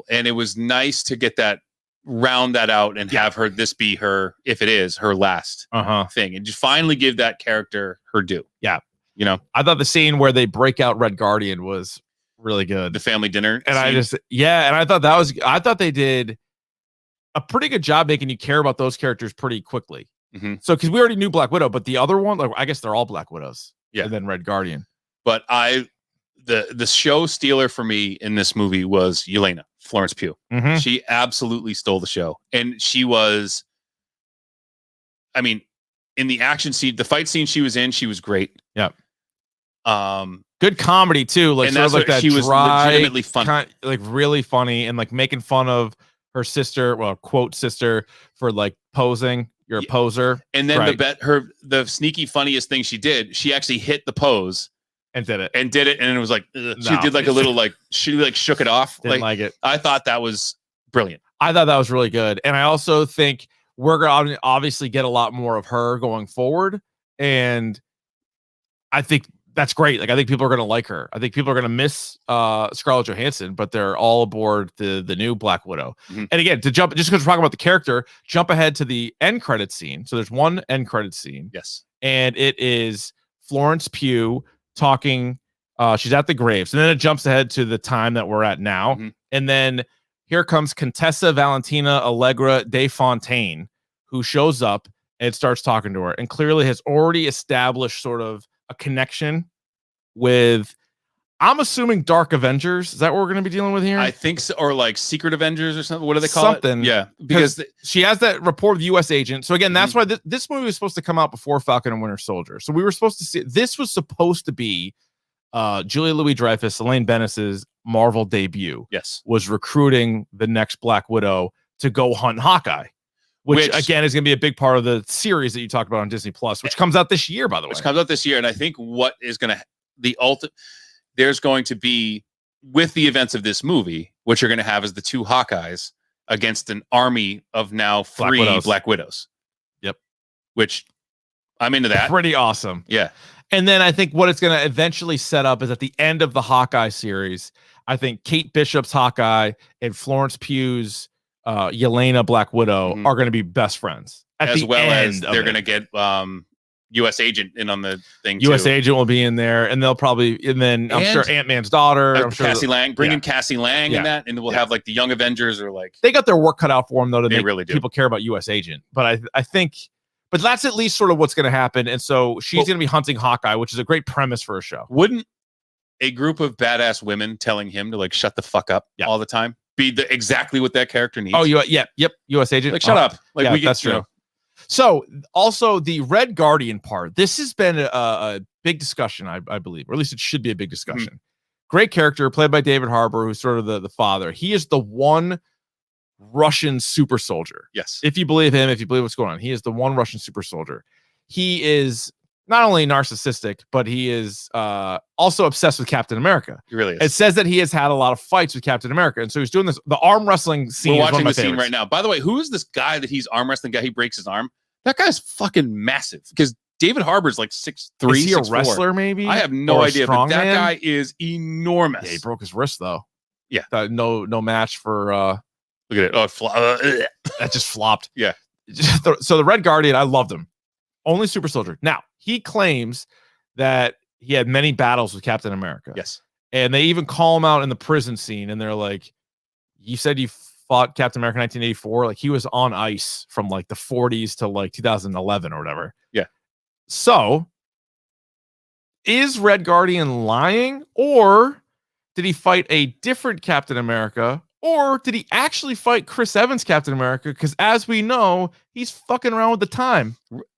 and it was nice to get that, round that out, and have her this be her, if it is her last thing, and just finally give that character her due. I thought the scene where they break out Red Guardian was really good. The family dinner. And scene. I thought they did a pretty good job making you care about those characters pretty quickly. Mm-hmm. So, because we already knew Black Widow, but the other one, like, I guess they're all Black Widows. Yeah. And then Red Guardian. But the show stealer for me in this movie was Elena, Florence Pugh. Mm-hmm. She absolutely stole the show. And she was, I mean, in the action scene, the fight scene she was in, she was great. Yep. Good comedy too. Like, and sort of like that she was dry, legitimately funny. like really funny, and like making fun of her sister, well, quote sister, for like posing. You're a poser. And then the sneaky funniest thing she did, she actually hit the pose and did it. And it was like she did like a little like she like shook it off. Didn't like it. I thought that was brilliant. I thought that was really good. And I also think we're gonna obviously get a lot more of her going forward. And I think that's great. Like, I think people are gonna like her. I think people are gonna miss Scarlett Johansson, but they're all aboard the new Black Widow. Mm-hmm. And again, just because we're talking about the character, jump ahead to the end credit scene. So there's one end credit scene. Yes. And it is Florence Pugh talking. She's at the graves. And then it jumps ahead to the time that we're at now. Mm-hmm. And then here comes Contessa Valentina Allegra de Fontaine, who shows up and starts talking to her and clearly has already established sort of a connection with, I'm assuming, Dark Avengers. Is that what we're going to be dealing with here? I think so, or like Secret Avengers or something. What do they call it? Yeah, because she has that rapport with the U.S. agent. So again, that's why this movie was supposed to come out before Falcon and Winter Soldier. So we were supposed to see, this was supposed to be Julia Louis-Dreyfus, Elaine Bennis's Marvel debut. Yes, was recruiting the next Black Widow to go hunt Hawkeye. Which again is going to be a big part of the series that you talked about on Disney Plus, which comes out this year, by the way. Which comes out this year, and I think what is going to there's going to be, with the events of this movie, what you're going to have is the two Hawkeyes against an army of now 3 Black Widows. Yep. Which I'm into that. Pretty awesome. Yeah. And then I think what it's going to eventually set up is at the end of the Hawkeye series, I think Kate Bishop's Hawkeye and Florence Pugh's Yelena Black Widow are going to be best friends. As well as they're going to get U.S. agent in on the thing. U.S. agent will be in there, and they'll probably, and then I'm sure Ant-Man's daughter. I'm sure Cassie Lang, bring in Cassie Lang in that, and we'll have like the Young Avengers or like. They got their work cut out for them though to make really people care about U.S. agent. But I think, but that's at least sort of what's going to happen. And so she's going to be hunting Hawkeye, which is a great premise for a show. Wouldn't a group of badass women telling him to like shut the fuck up all the time be exactly what that character needs? Oh, yep, U.S. agent. Like, shut up. Like, we get, that's true. So also the Red Guardian part, this has been a big discussion, I believe, or at least it should be a big discussion. Mm-hmm. Great character played by David Harbour, who's sort of the father. He is the one Russian super soldier. Yes. If you believe him, if you believe what's going on, he is the one Russian super soldier. He is not only narcissistic, but he is also obsessed with Captain America. He really is. It says that he has had a lot of fights with Captain America. And so he's doing this, the arm wrestling scene. We're watching the scene right now. By the way, who is this guy that he's arm wrestling guy? He breaks his arm. That guy's fucking massive because David Harbour's like 6'3". Is he a wrestler maybe? I have no idea, but that guy is enormous. Yeah, he broke his wrist though. Yeah. No match for look at it. Oh, that just flopped. Yeah. So the Red Guardian, I loved him. Only super soldier. Now, he claims that he had many battles with Captain America. Yes. And they even call him out in the prison scene, and they're like, you said you fought Captain America in 1984. Like, he was on ice from like the 40s to like 2011 or whatever. Yeah. So is Red Guardian lying, or did he fight a different Captain America, or did he actually fight Chris Evans' Captain America? Because as we know, he's fucking around with the time.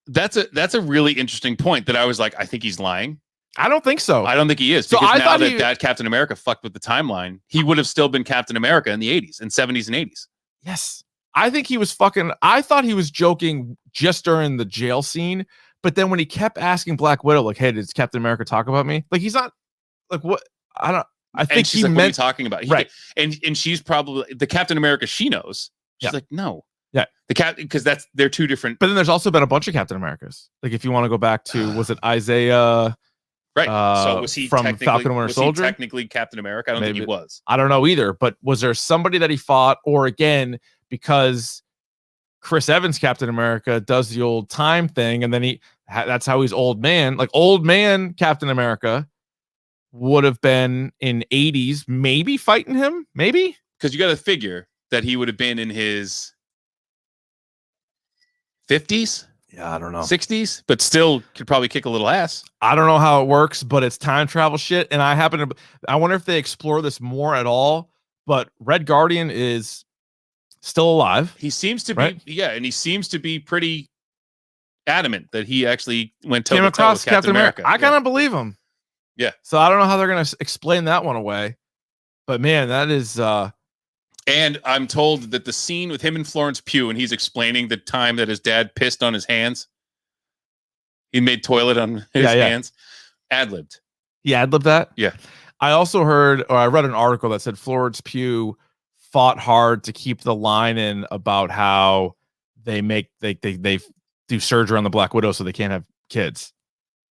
That's a really interesting point that I was like, I think he's lying. I don't think so. I don't think he is. So because now that Captain America fucked with the timeline, he would have still been Captain America in the 80s and 70s and 80s. Yes. I think he was I thought he was joking just during the jail scene. But then when he kept asking Black Widow, like, hey, did Captain America talk about me? Like, he's not like, what? I think he like, meant what are you talking about. Right. And she's probably the Captain America she knows. She's like, no. Yeah. Because they're two different. But then there's also been a bunch of Captain Americas. Like, if you want to go back to, was it Isaiah? Right. So was he from Falcon and Winter Soldier? Technically Captain America? I don't think he was. I don't know either. But was there somebody that he fought? Or again, because Chris Evans, Captain America, does the old time thing, and then that's how he's old man. Like, old man Captain America would have been in 80s, maybe fighting him, maybe. Because you got to figure that he would have been in his 50s. Yeah, I don't know. 60s, but still could probably kick a little ass. I don't know how it works, but it's time travel shit. And I wonder if they explore this more at all. But Red Guardian is still alive. He seems to right? be, yeah, and he seems to be pretty adamant that he actually went Came toe-to-toe across with Captain America. I kind of believe him. Yeah. So I don't know how they're going to explain that one away. But man, that is. And I'm told that the scene with him and Florence Pugh, and he's explaining the time that his dad pissed on his hands. He made toilet on his hands. Ad-libbed. He ad-libbed that? Yeah. I also heard, or I read an article that said Florence Pugh fought hard to keep the line in about how they do surgery on the Black Widow so they can't have kids.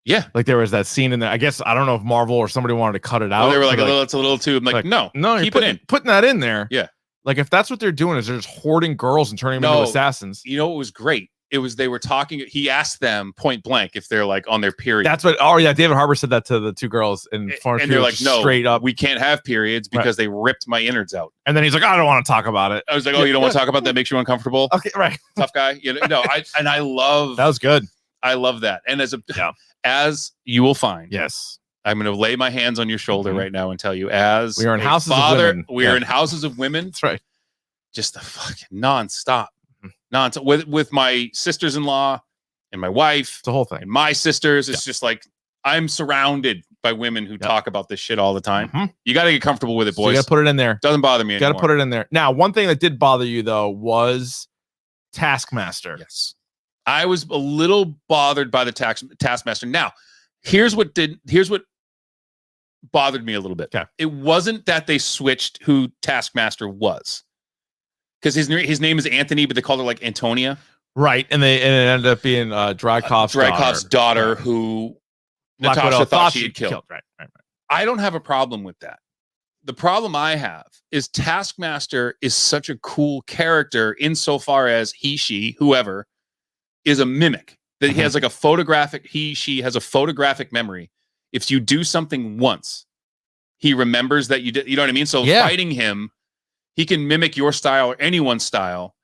Yeah. Like there was that scene in there. I guess, I don't know if Marvel or somebody wanted to cut it out. Well, they were like, it's a little too. I'm like, no, keep you're putting that in there. Yeah. Like if that's what they're doing is they're just hoarding girls and turning them into assassins. You know what was great? It was they were talking. He asked them point blank if they're like on their period. That's what. Oh yeah, David Harbour said that to the two girls, and they're like, no, straight up, we can't have periods because they ripped my innards out. And then he's like, I don't want to talk about it. I was like, oh, you don't want to talk about that? Makes you uncomfortable? Okay, right. Tough guy. You know, I love that was good. I love that. And as you will find, yes, I'm going to lay my hands on your shoulder right now and tell you, as we are in houses of women. We are in houses of women. That's right. Just the fucking nonstop. With my sisters-in-law and my wife, it's a whole thing, and my sisters. It's just like I'm surrounded by women who talk about this shit all the time. You got to get comfortable with it, boys. So you got to put it in there. Doesn't bother me anymore. Got to put it in there. Now, one thing that did bother you though was Taskmaster. Yes, I was a little bothered by the Taskmaster. Now, here's what bothered me a little bit. Okay. It wasn't that they switched who Taskmaster was. Because his name is Anthony, but they called her like Antonia, right? And it ended up being Drykov's daughter, who Natasha thought she had killed. Right. I don't have a problem with that. The problem I have is Taskmaster is such a cool character insofar as she, whoever, is a mimic. That he has like she has a photographic memory. If you do something once, he remembers that you did. You know what I mean? So fighting him, he can mimic your style or anyone's style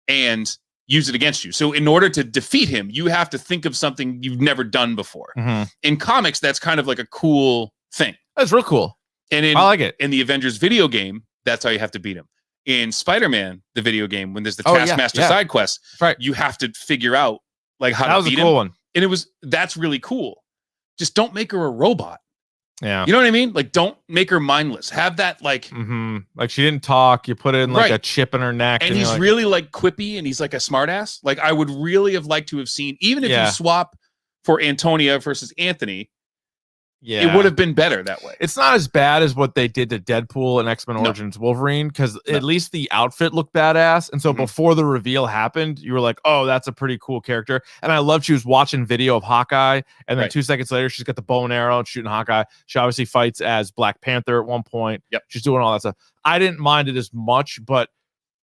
and use it against you. So in order to defeat him, you have to think of something you've never done before. In comics, that's kind of like a cool thing. That's real cool. And I like it. In the Avengers video game, that's how you have to beat him. In Spider-Man, the video game, when there's the Taskmaster side quest, you have to figure out like how to beat him. That was a cool one. And that's really cool. Just don't make her a robot. Yeah. You know what I mean? Like, don't make her mindless. Have that, like... Like, she didn't talk. You put it in, like, a chip in her neck. And he's really, like, quippy, and he's, like, a smartass. Like, I would really have liked to have seen... Even if you swap for Antonia versus Anthony, it would have been better that way. It's not as bad as what they did to Deadpool and X-Men Origins Wolverine, because at least the outfit looked badass. And so before the reveal happened, you were like, oh, that's a pretty cool character. And I loved she was watching video of Hawkeye, and then 2 seconds later, she's got the bow and arrow and shooting Hawkeye. She obviously fights as Black Panther at one point. Yep. She's doing all that stuff. I didn't mind it as much, but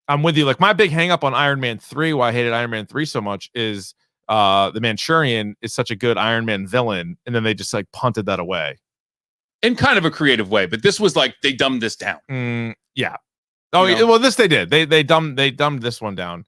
I'm with you. Like, my big hang up on Iron Man 3, why I hated Iron Man 3 so much, is the Manchurian is such a good Iron Man villain, and then they just, like, punted that away. In kind of a creative way, but this was like they dumbed this down. Yeah. Oh, well, this they did. They dumbed this one down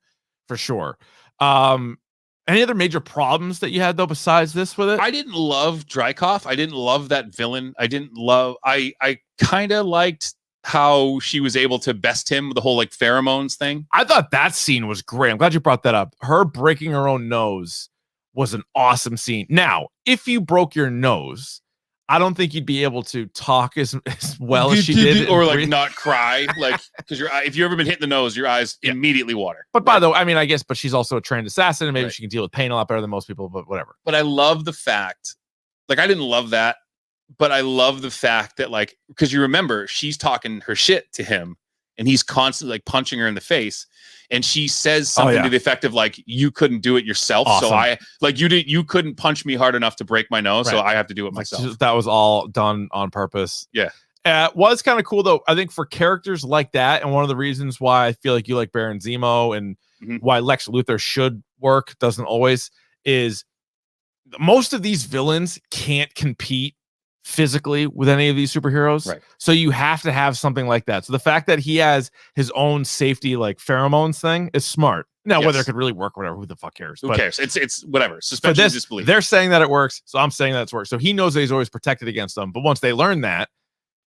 for sure. Any other major problems that you had though besides this with it? I didn't love Drykov. I didn't love that villain. I kind of liked how she was able to best him with the whole like pheromones thing. I thought that scene was great. I'm glad you brought that up. Her breaking her own nose was an awesome scene. Now, if you broke your nose, I don't think you'd be able to talk as well as she did, or like not cry, like because if you've ever been hit in the nose, your eyes immediately water. But by the way, I mean, I guess, but she's also a trained assassin, and maybe she can deal with pain a lot better than most people. But whatever. But I love the fact, like, I didn't love that, but I love the fact that, like, because you remember she's talking her shit to him, and he's constantly like punching her in the face. And she says something to the effect of like, you couldn't do it yourself. Awesome. So you couldn't punch me hard enough to break my nose. So I have to do it myself. That was all done on purpose. Yeah. Was kind of cool though. I think for characters like that, and one of the reasons why I feel like you like Baron Zemo and why Lex Luthor should work, doesn't always, is most of these villains can't compete physically with any of these superheroes, right? So you have to have something like that. So the fact that he has his own safety like pheromones thing is smart. Now, whether it could really work, whatever, who the fuck cares? Who cares? It's whatever. Suspension of disbelief. They're saying that it works, so I'm saying that it's worked. So he knows that he's always protected against them. But once they learn that,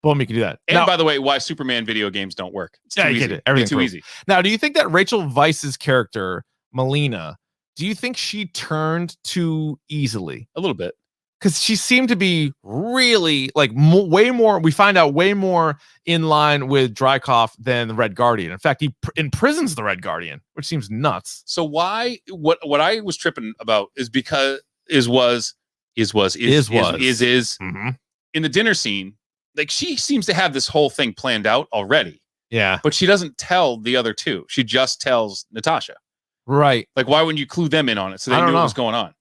boom, you can do that. And now, by the way, why Superman video games don't work? It's too easy. Everything's too easy. Now, do you think that Rachel Weisz's character, Melina, do you think she turned too easily? A little bit. Because she seemed to be really like way more. We find out way more in line with Dreykov than the Red Guardian. In fact, he imprisons the Red Guardian, which seems nuts. So why? What I was tripping about is because mm-hmm. in the dinner scene, like she seems to have this whole thing planned out already. Yeah, but she doesn't tell the other two. She just tells Natasha. Right. Like, why wouldn't you clue them in on it so they knew what was going on?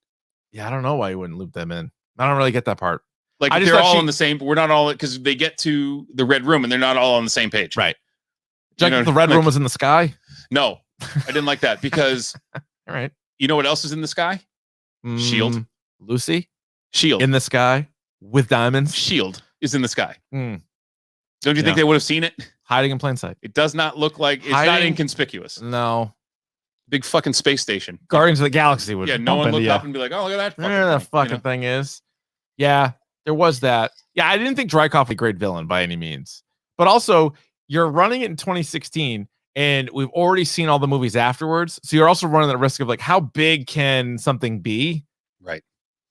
Yeah, I don't know why you wouldn't loop them in. I don't really get that part. Like, they're all on the same, but we're not all, because they get to the red room and they're not all on the same page. Right. You know, the red room was in the sky? No, I didn't like that because, all right. You know what else is in the sky? Shield. Lucy? Shield. In the sky with diamonds? Shield is in the sky. Mm. Don't you think they would have seen it? Hiding in plain sight. It does not look like, it's not inconspicuous. No. Big fucking space station. Guardians of the Galaxy would. Yeah, no one looked up and be like, oh, look at that fucking thing is. Yeah, there was that. Yeah, I didn't think Dreykov was a great villain by any means. But also, you're running it in 2016, and we've already seen all the movies afterwards. So you're also running the risk of like, how big can something be? Right.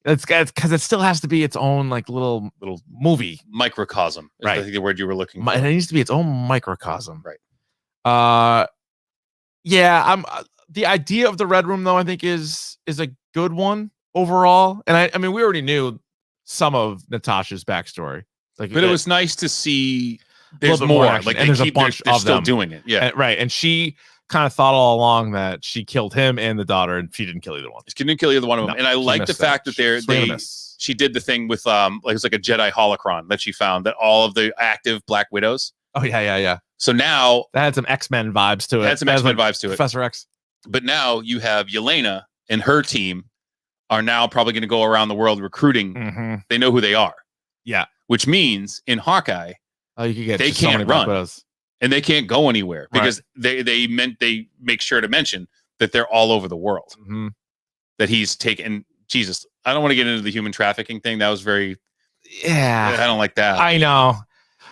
It's because it still has to be its own like little movie. Microcosm. Right. I think the word you were looking for. It needs to be its own microcosm. Right. Yeah, the idea of the Red Room, though, I think is a good one overall. And I mean, we already knew some of Natasha's backstory. Like, but it was nice to see there's more. Like, and there's a bunch they're of still them doing it. Yeah, right. And she kind of thought all along that she killed him and the daughter, and she didn't kill either one. She didn't kill either one of them. And I like the fact that she did the thing with like it's like a Jedi holocron that she found that all of the active Black Widows. Oh yeah. So now that had some X-Men vibes to it. Professor X. But now you have Elena and her team are now probably going to go around the world recruiting. Mm-hmm. They know who they are. Yeah. Which means in Hawkeye, you can get they can't run and they can't go anywhere because they make sure to mention that they're all over the world. Mm-hmm. That he's taken. Jesus, I don't want to get into the human trafficking thing. That was very. Yeah. I don't like that. I know.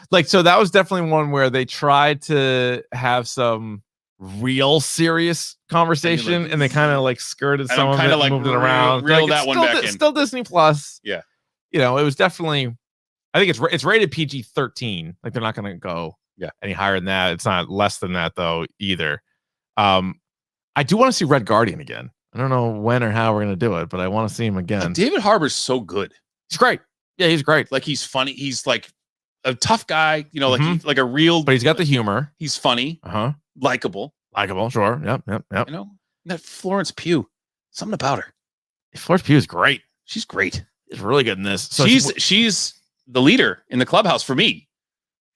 Like, so that was definitely one where they tried to have some real serious conversation and they kind of like skirted some of it, moved it around, reeled that one back in. Still Disney Plus. Yeah, you know, it was definitely. I think it's rated PG-13. Like, they're not going to go any higher than that. It's not less than that though either. I do want to see Red Guardian again. I don't know when or how we're going to do it, but I want to see him again. David Harbour's so good. He's great. Yeah, he's great. Like, he's funny. He's like a tough guy, you know, like he's like a real, but he's got the humor. He's funny, likable, sure, yep. You know, that Florence Pugh, something about her. Florence Pugh is great. She's great. She's really good in this. So she's the leader in the clubhouse for me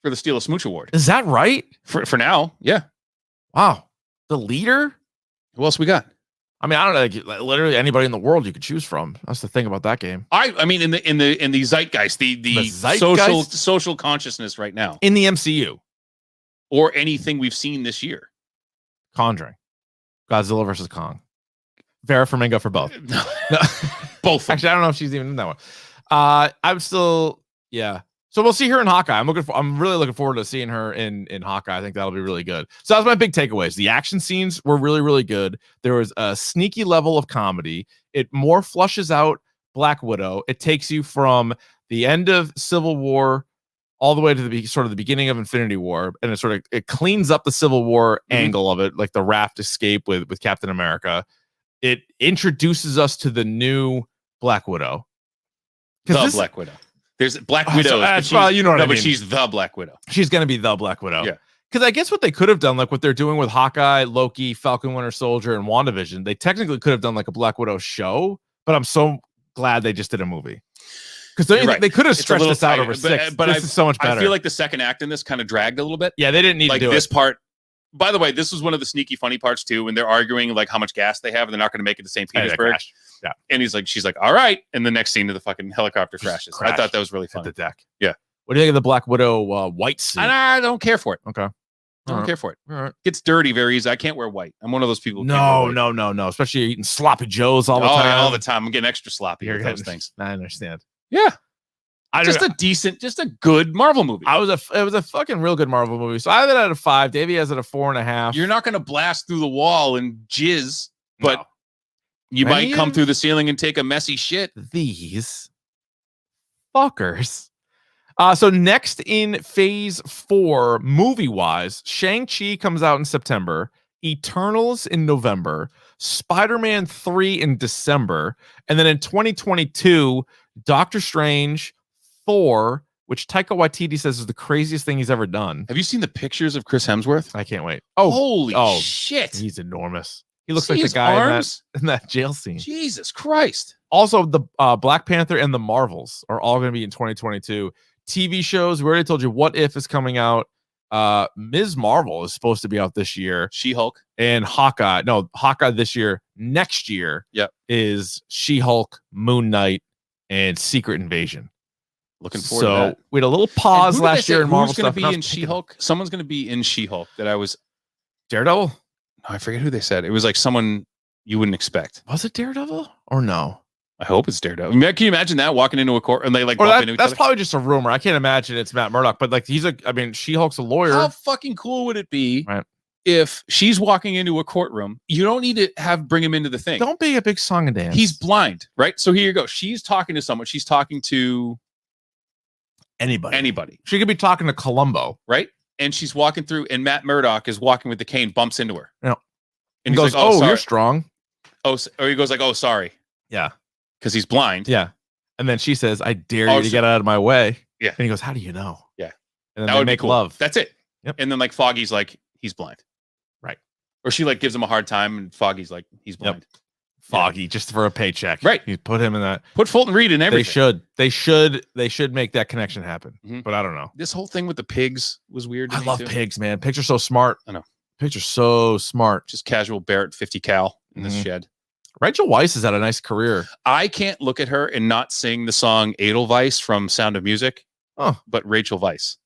for the Steal a Smooch Award. Is that right? For now, yeah. Wow, the leader. Who else we got? I mean, I don't know. Like, literally anybody in the world you could choose from. That's the thing about that game. I mean, in the zeitgeist, the social consciousness right now in the MCU, or anything we've seen this year. Conjuring, Godzilla versus Kong, Vera Farmiga for both. No. Both. Actually, I don't know if she's even in that one. I'm still, yeah. So we'll see her in Hawkeye. I'm really looking forward to seeing her in Hawkeye. I think that'll be really good. So that was my big takeaways. The action scenes were really, really good. There was a sneaky level of comedy. It more flushes out Black Widow. It takes you from the end of Civil War all the way to the beginning of Infinity War, and it cleans up the Civil War angle of it, like the raft escape with Captain America. It introduces us to the new Black Widow. Black Widow. There's Black Widow. You know what I mean. But she's the Black Widow. She's going to be the Black Widow. Yeah. Because I guess what they could have done, like what they're doing with Hawkeye, Loki, Falcon Winter Soldier, and WandaVision, they technically could have done like a Black Widow show, but I'm so glad they just did a movie. Because they could have stretched this out over six. But this is so much better. I feel like the second act in this kind of dragged a little bit. Yeah, they didn't need to do this part. By the way, this was one of the sneaky funny parts too, when they're arguing like how much gas they have and they're not going to make it to St. Petersburg. Yeah. And she's like, all right. And the next scene of the fucking helicopter crashes. I thought that was really fun. Hit the deck. Yeah. What do you think of the Black Widow white suit? I don't care for it. Okay. I don't care for it. All right. Gets dirty very easy. I can't wear white. I'm one of those people. Who No. Especially eating sloppy joes all the time. Yeah, all the time. I'm getting extra sloppy with those things. I understand. Yeah. Just a good Marvel movie. It was a fucking real good Marvel movie. So I have it at a 5. Davey has it at a 4.5. You're not going to blast through the wall and jizz, but you might come through the ceiling and take a messy shit. These fuckers. So next in phase 4, movie-wise, Shang-Chi comes out in September, Eternals in November, Spider-Man 3 in December, and then in 2022, Doctor Strange 4, which Taika Waititi says is the craziest thing he's ever done. Have you seen the pictures of Chris Hemsworth? I can't wait. Holy shit. He's enormous. He looks like the guy in that jail scene. Jesus Christ. Also, the Black Panther and the Marvels are all going to be in 2022. TV shows, we already told you What If is coming out. Ms. Marvel is supposed to be out this year. She-Hulk. And Hawkeye. No, Hawkeye this year. Next year is She-Hulk, Moon Knight, and Secret Invasion. Looking forward to that. We had a little pause last year in Marvel stuff. Who's going to be in She-Hulk? Someone's going to be in She-Hulk that I was... Daredevil? No, I forget who they said. It was like someone you wouldn't expect. Was it Daredevil or no? I hope it's Daredevil. Can you imagine that walking into a court and they like bump into each other? That's probably just a rumor. I can't imagine it's Matt Murdock, but like She-Hulk's a lawyer. How fucking cool would it be if she's walking into a courtroom? You don't need to bring him into the thing. Don't be a big song and dance. He's blind, right? So here you go. She's talking to someone. She's talking to anybody. She could be talking to Columbo, right? And she's walking through, and Matt Murdock is walking with the cane, bumps into her. Yeah. And he goes, like, "Oh, sorry. you're strong." Oh, or he goes like, "Oh, sorry." Yeah. Because he's blind. Yeah. And then she says, "I dare you to get out of my way." Yeah. And he goes, "How do you know?" Yeah. And then they make love. That's it. Yep. And then like Foggy's like, he's blind. Right. Or she like gives him a hard time, and Foggy's like, he's blind. Yep. Foggy, just for a paycheck. Right. You put him in that. Put Fulton Reed in everything. They should make that connection happen. Mm-hmm. But I don't know. This whole thing with the pigs was weird to I me love too. pigs, man. Pigs are so smart. I know. Pigs are so smart. Just casual Barrett 50 cal in this shed. Rachel Weisz has had a nice career. I can't look at her and not sing the song Edelweiss from Sound of Music. Oh. But Rachel Weisz.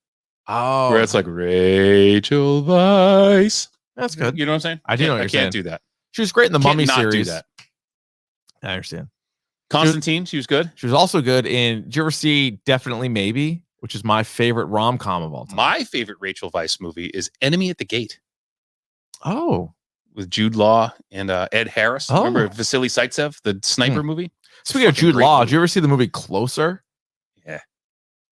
Oh. Where it's like Rachel Weisz. That's good. You know what I'm saying? I do know what I you're can't saying. do that. She was great in the Mummy not series. Do that. I understand. Constantine, she was good. She was also good in, did you ever see Definitely Maybe, which is my favorite rom-com of all time? My favorite Rachel Weisz movie is Enemy at the Gate. Oh. With Jude Law and Ed Harris. Oh. Remember Vasily Zaitsev, the sniper movie? Speaking of Jude Law, did you ever see the movie Closer? Yeah.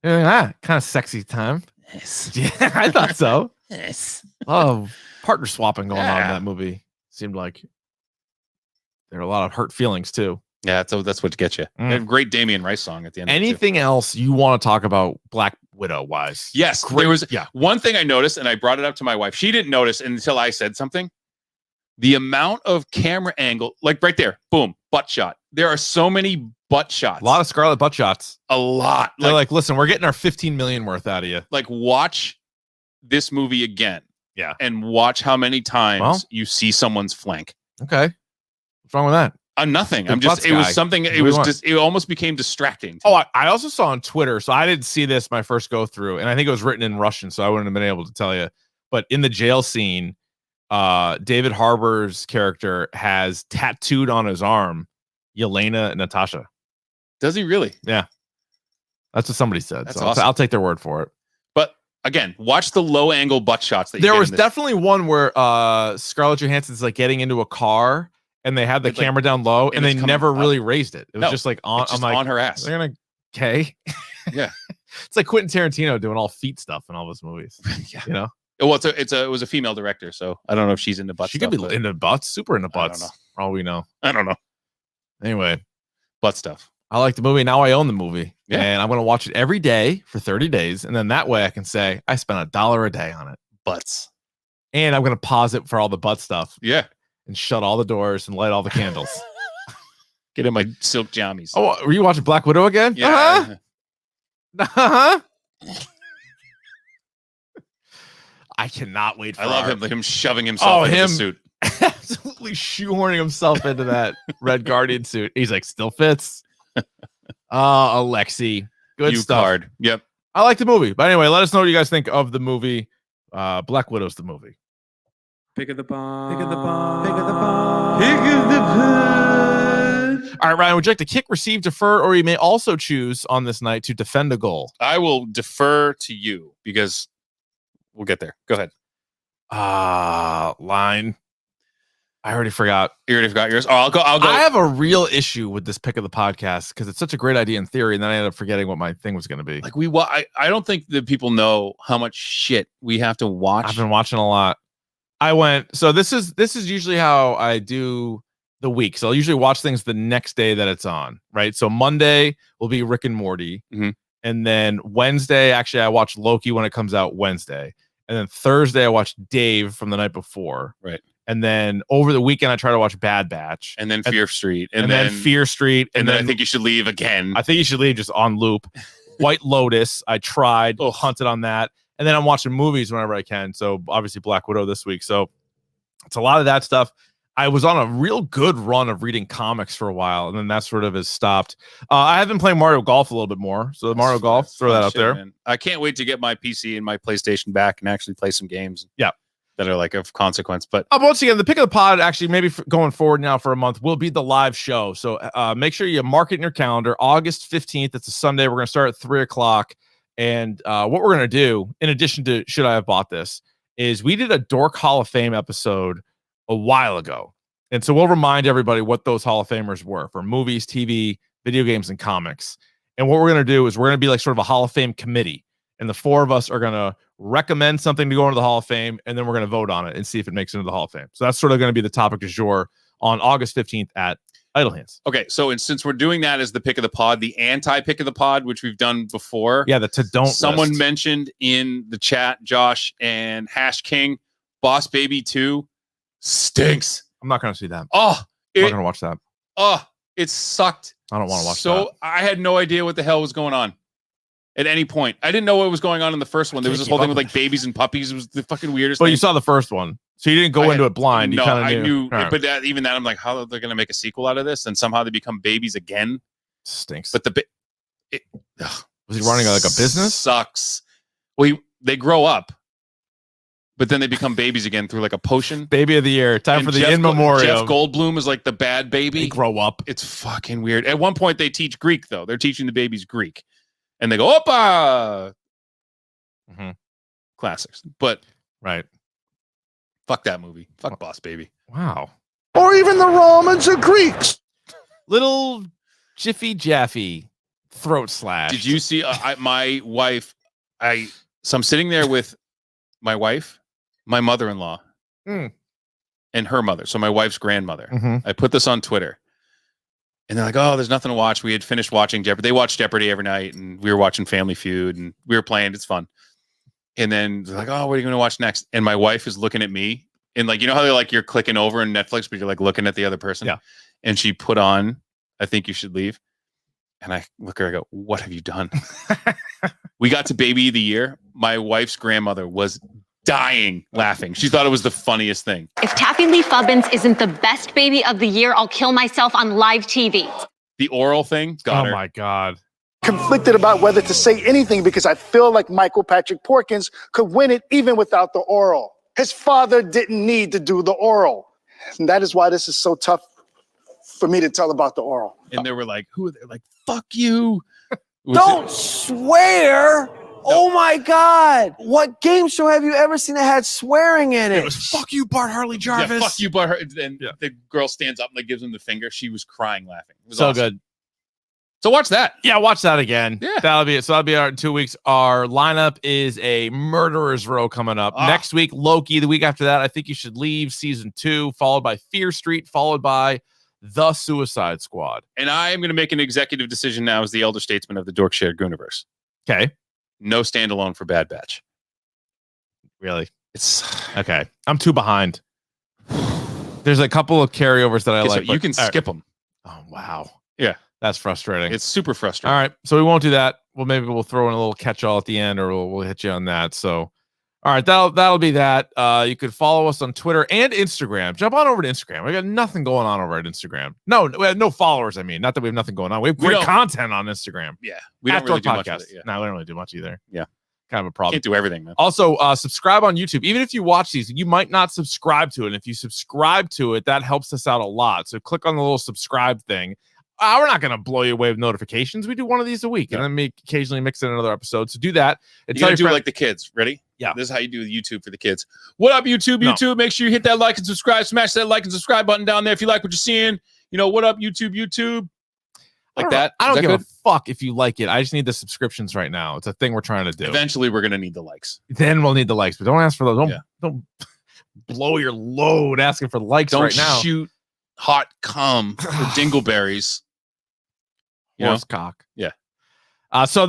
Yeah, kind of sexy time. Yes. Yeah, I thought so. Yes. Oh, partner swapping going on in that movie. Seemed like there are a lot of hurt feelings too. Yeah, that's what gets you. Great Damien Rice song at the end. Anything else you want to talk about Black Widow wise? Yes, there was one thing I noticed, and I brought it up to my wife. She didn't notice until I said something. The amount of camera angle, like right there, boom, butt shot. There are so many butt shots. A lot of Scarlet butt shots. A lot. They're like, listen, we're getting our 15 million worth out of you. Like, watch this movie again. Yeah. And watch how many times you see someone's flank. Okay. What's wrong with that? Nothing. I'm just, it was something, it was just, it almost became distracting. Oh, I also saw on Twitter, so I didn't see this my first go through, and I think it was written in Russian, so I wouldn't have been able to tell you. But in the jail scene, David Harbour's character has tattooed on his arm Elena and Natasha. Does he really? Yeah. That's what somebody said. That's so awesome. I'll take their word for it. But again, watch the low angle butt shots. That there was definitely one where Scarlett Johansson's like getting into a car and they had the camera down low and they never really raised it. It was just like on, I'm like, on her ass. They're gonna okay. Yeah. It's like Quentin Tarantino doing all feet stuff in all his movies. Yeah. You know? Well, it was a female director, so I don't know if she's into butts. She could be into butts, super into butts. I don't know. For all we know. I don't know. Anyway. Butt stuff. I like the movie. Now I own the movie. Yeah. And I'm going to watch it every day for 30 days. And then that way I can say I spent $1 a day on it. Butts. And I'm going to pause it for all the butt stuff. Yeah. And shut all the doors and light all the candles. Get in my silk jammies. Oh, were you watching Black Widow again? Yeah. Uh-huh. I cannot wait for I love him shoving himself into the suit. Absolutely shoehorning himself into that Red Guardian suit. He's like, still fits. Alexi. Good stuff. Yep. I like the movie. But anyway, let us know what you guys think of the movie. Black Widow's the movie. Pick of the bomb. Pick of the bomb. Pick of the bomb. Pick of the pod. All right, Ryan, would you like to kick, receive, defer, or you may also choose on this night to defend a goal? I will defer to you because we'll get there. Go ahead. Line. I already forgot. You already forgot yours? Oh, I'll go. I have a real issue with this pick of the podcast because it's such a great idea in theory, and then I ended up forgetting what my thing was going to be. Like I don't think that people know how much shit we have to watch. I've been watching a lot. So this is usually how I do the week. So I'll usually watch things the next day that it's on, right? So Monday will be Rick and Morty. Mm-hmm. And then Wednesday, actually, I watch Loki when it comes out Wednesday. And then Thursday, I watch Dave from the night before. Right. And then over the weekend, I try to watch Bad Batch. And then Fear Street. And then Fear Street. And then I Think You Should Leave again. I Think You Should Leave just on loop. White Lotus, I tried, hunted on that. And then I'm watching movies whenever I can. So obviously Black Widow this week. So it's a lot of that stuff. I was on a real good run of reading comics for a while, and then that sort of has stopped. I have been playing Mario Golf a little bit more. So Mario Golf, throw that out there. Man. I can't wait to get my PC and my PlayStation back and actually play some games. Yeah. That are like of consequence. But once again, the pick of the pod, actually, maybe going forward now for a month, will be the live show. So make sure you mark it in your calendar. August 15th. It's a Sunday. We're going to start at 3:00. And what we're going to do, in addition to Should I Have Bought This, is we did a Dork Hall of Fame episode a while ago. And so we'll remind everybody what those Hall of Famers were for movies, TV, video games, and comics. And what we're going to do is we're going to be like sort of a Hall of Fame committee. And the four of us are going to recommend something to go into the Hall of Fame. And then we're going to vote on it and see if it makes it into the Hall of Fame. So that's sort of going to be the topic du jour on August 15th at Idle Hands. Okay, so since we're doing that as the pick of the pod, the anti-pick of the pod, which we've done before. Yeah, the don't Someone list. mentioned in the chat, Josh and Hash King, Boss Baby 2 stinks. I'm not going to see that. I'm not going to watch that. It sucked. I don't want to watch that. So I had no idea what the hell was going on at any point. I didn't know what was going on in the first one. There was this whole thing with like babies and puppies. It was the fucking weirdest thing. You saw the first one. So you didn't go into it blind. No, you kind of I knew. Right. But even that, I'm like, how are they going to make a sequel out of this? And somehow they become babies again. Stinks. But was he running like a business? Sucks. Well, they grow up, but then they become babies again through like a potion. Baby of the year. Time for the in memoriam. Jeff Goldblum is like the bad baby. They grow up. It's fucking weird. At one point, they teach Greek, though. They're teaching the babies Greek. And they go, Opa! Mm-hmm. Classics. But right. Fuck that movie. Fuck Boss Baby. Wow. Or even the Romans or Greeks. Little Jiffy Jaffe throat slash. Did you see my wife? So I'm sitting there with my wife, my mother-in-law, and her mother. So my wife's grandmother. Mm-hmm. I put this on Twitter. And they're like, oh, there's nothing to watch. We had finished watching Jeopardy. They watch Jeopardy every night. And we were watching Family Feud. And we were playing. It's fun. And then they're like, oh, what are you going to watch next? And my wife is looking at me. And like, you know how they're like, you're clicking over in Netflix, but you're like looking at the other person? Yeah. And she put on, I Think You Should Leave. And I look at her, I go, what have you done? We got to Baby of the Year. My wife's grandmother was dying laughing. She thought it was the funniest thing. If Taffy Lee Fubbins isn't the best baby of the year, I'll kill myself on live TV. The oral thing got her. Oh my God. Conflicted about whether to say anything because I feel like Michael Patrick Porkins could win it even without the oral. His father didn't need to do the oral. And that is why this is so tough for me to tell about the oral. And they were like, who are they? Like, fuck you. Don't swear. Oh my God. What game show have you ever seen that had swearing in it? It was fuck you, Bart Harley Jarvis. Yeah, fuck you, Bart. And the girl stands up and like gives him the finger. She was crying laughing. It was so awesome. good. So watch that. Yeah, watch that again. Yeah. That'll be it. So that'll be our 2 weeks. Our lineup is a Murderer's Row coming up. Next week, Loki. The week after that, I Think You Should Leave season 2, followed by Fear Street, followed by The Suicide Squad. And I am going to make an executive decision now as the elder statesman of the Dork Shared Universe. Okay. No standalone for Bad Batch. Really? It's okay. I'm too behind. There's a couple of carryovers that I okay, like. So you can skip them. Oh, wow. Yeah. That's frustrating. It's super frustrating. All right. So we won't do that. Well, maybe we'll throw in a little catch-all at the end, or we'll hit you on that. So, all right, that'll be that. You could follow us on Twitter and Instagram. Jump on over to Instagram. We got nothing going on over at Instagram. No, we have no followers. I mean, not that we have nothing going on. We have great content on Instagram. Yeah, we don't really do much podcast. of it, yeah. No, we don't really do much either. Yeah. kind of a problem. Can't do everything, man. Also, subscribe on YouTube. Even if you watch these, you might not subscribe to it. And if you subscribe to it, that helps us out a lot. So click on the little subscribe thing. We're not going to blow you away with notifications. We do one of these a week, and then occasionally mix in another episode. So do that. And you got to do it like the kids. Ready? Yeah. This is how you do YouTube for the kids. What up, YouTube? YouTube, make sure you hit that like and subscribe. Smash that like and subscribe button down there if you like what you're seeing. You know, what up, YouTube? Like that. I don't give a fuck if you like it. I just need the subscriptions right now. It's a thing we're trying to do. Eventually, we're going to need the likes. Then we'll need the likes, but don't ask for those. Don't blow your load asking for likes right now. Don't shoot hot cum for dingleberries. Horse cock. Yeah. So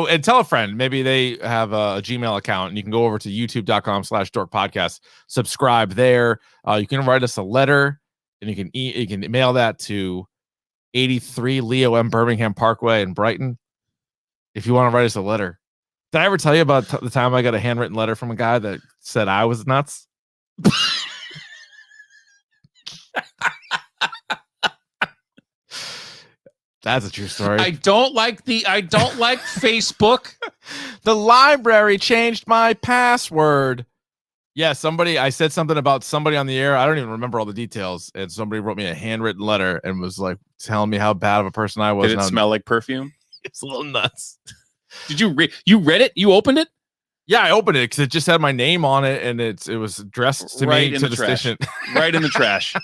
and tell a friend. Maybe they have a Gmail account, and you can go over to youtube.com/dork podcast. Subscribe there. You can write us a letter, and you can mail that to 83 Leo M. Birmingham Parkway in Brighton. If you want to write us a letter. Did I ever tell you about the time I got a handwritten letter from a guy that said I was nuts? That's a true story. I don't like Facebook. The library changed my password. Yeah, I said something about somebody on the air. I don't even remember all the details. And somebody wrote me a handwritten letter and was like telling me how bad of a person I was. Did it smell like perfume? It's a little nuts. Did you read? You read it? You opened it? Yeah, I opened it because it just had my name on it, and it was addressed to me to the station. Right in the trash.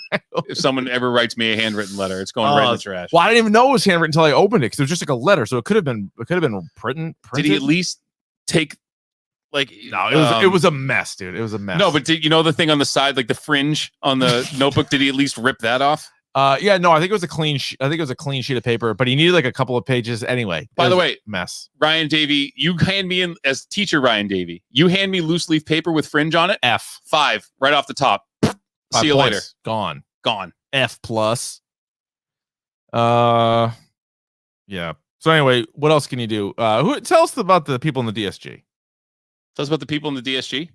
If someone ever writes me a handwritten letter, it's going right in the trash. Well, I didn't even know it was handwritten until I opened it because it was just like a letter, so it could have been printed. Did he at least take No, it was a mess, dude. It was a mess. No, but did you know the thing on the side, like the fringe on the notebook? Did he at least rip that off? Yeah, no, I think it was a clean. I think it was a clean sheet of paper, but he needed like a couple of pages anyway. By the way, mess. Ryan Davey, you hand me in as teacher Ryan Davey. You hand me loose leaf paper with fringe on it. F5 right off the top. See you later. Gone. F+. Yeah. So anyway, what else can you do? Tell us about the people in the DSG. Tell us about the people in the DSG.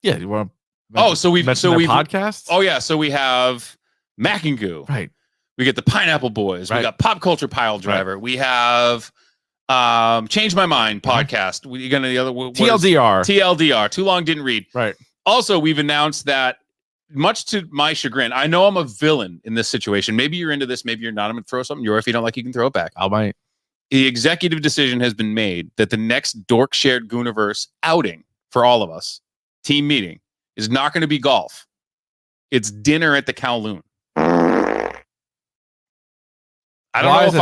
Yeah, you want to? So we podcast. Oh yeah, so we have Mac and Goo. Right. We get the Pineapple Boys. Right. We got Pop Culture Pile Driver. Right. We have Change My Mind podcast. We gonna the other TLDR. Too long didn't read. Right. Also, we've announced that, much to my chagrin, I know I'm a villain in this situation. Maybe you're into this, maybe you're not. I'm gonna throw something your way. If you don't like, you can throw it back. I might. The executive decision has been made that the next Dork Shared Gooniverse outing for all of us, team meeting, is not going to be golf. It's dinner at the Kowloon. I don't know if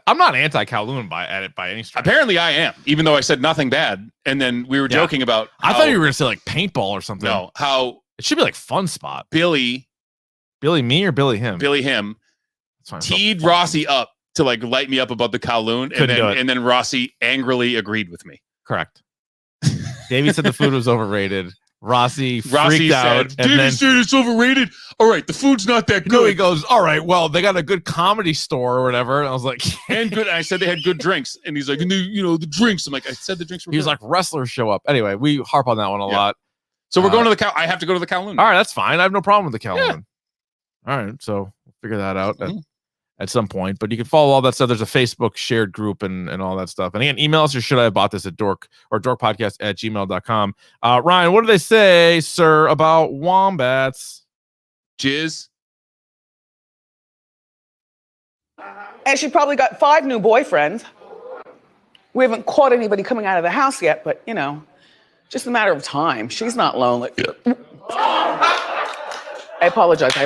I'm not anti-Kowloon by any stretch. Apparently I am, even though I said nothing bad. And then we were joking about I thought you were going to say like paintball or something. No, how it should be like fun spot. Billy me or Billy him? Billy him teed Rossi up to like light me up about the Kowloon, and then Rossi angrily agreed with me. Correct. Davey said the food was overrated. Rossi freaked out. Davey said it's overrated. All right, the food's not that good. No, he goes, all right, well, they got a good comedy store or whatever. And I was like, and good. I said they had good drinks, and he's like, the drinks. I'm like, I said the drinks were. He was like, wrestlers show up. Anyway, we harp on that one a lot. So we're going to the I have to go to the Kowloon. All right, that's fine. I have no problem with the Kowloon. Yeah. All right, so we'll figure that out at some point. But you can follow all that stuff. There's a Facebook shared group and all that stuff. And again, email us or should I have bought this at dork or dorkpodcast@gmail.com. Ryan, what do they say, sir, about wombats? Jizz. And she probably got 5 new boyfriends. We haven't caught anybody coming out of the house yet, but just a matter of time. She's not lonely. I apologize.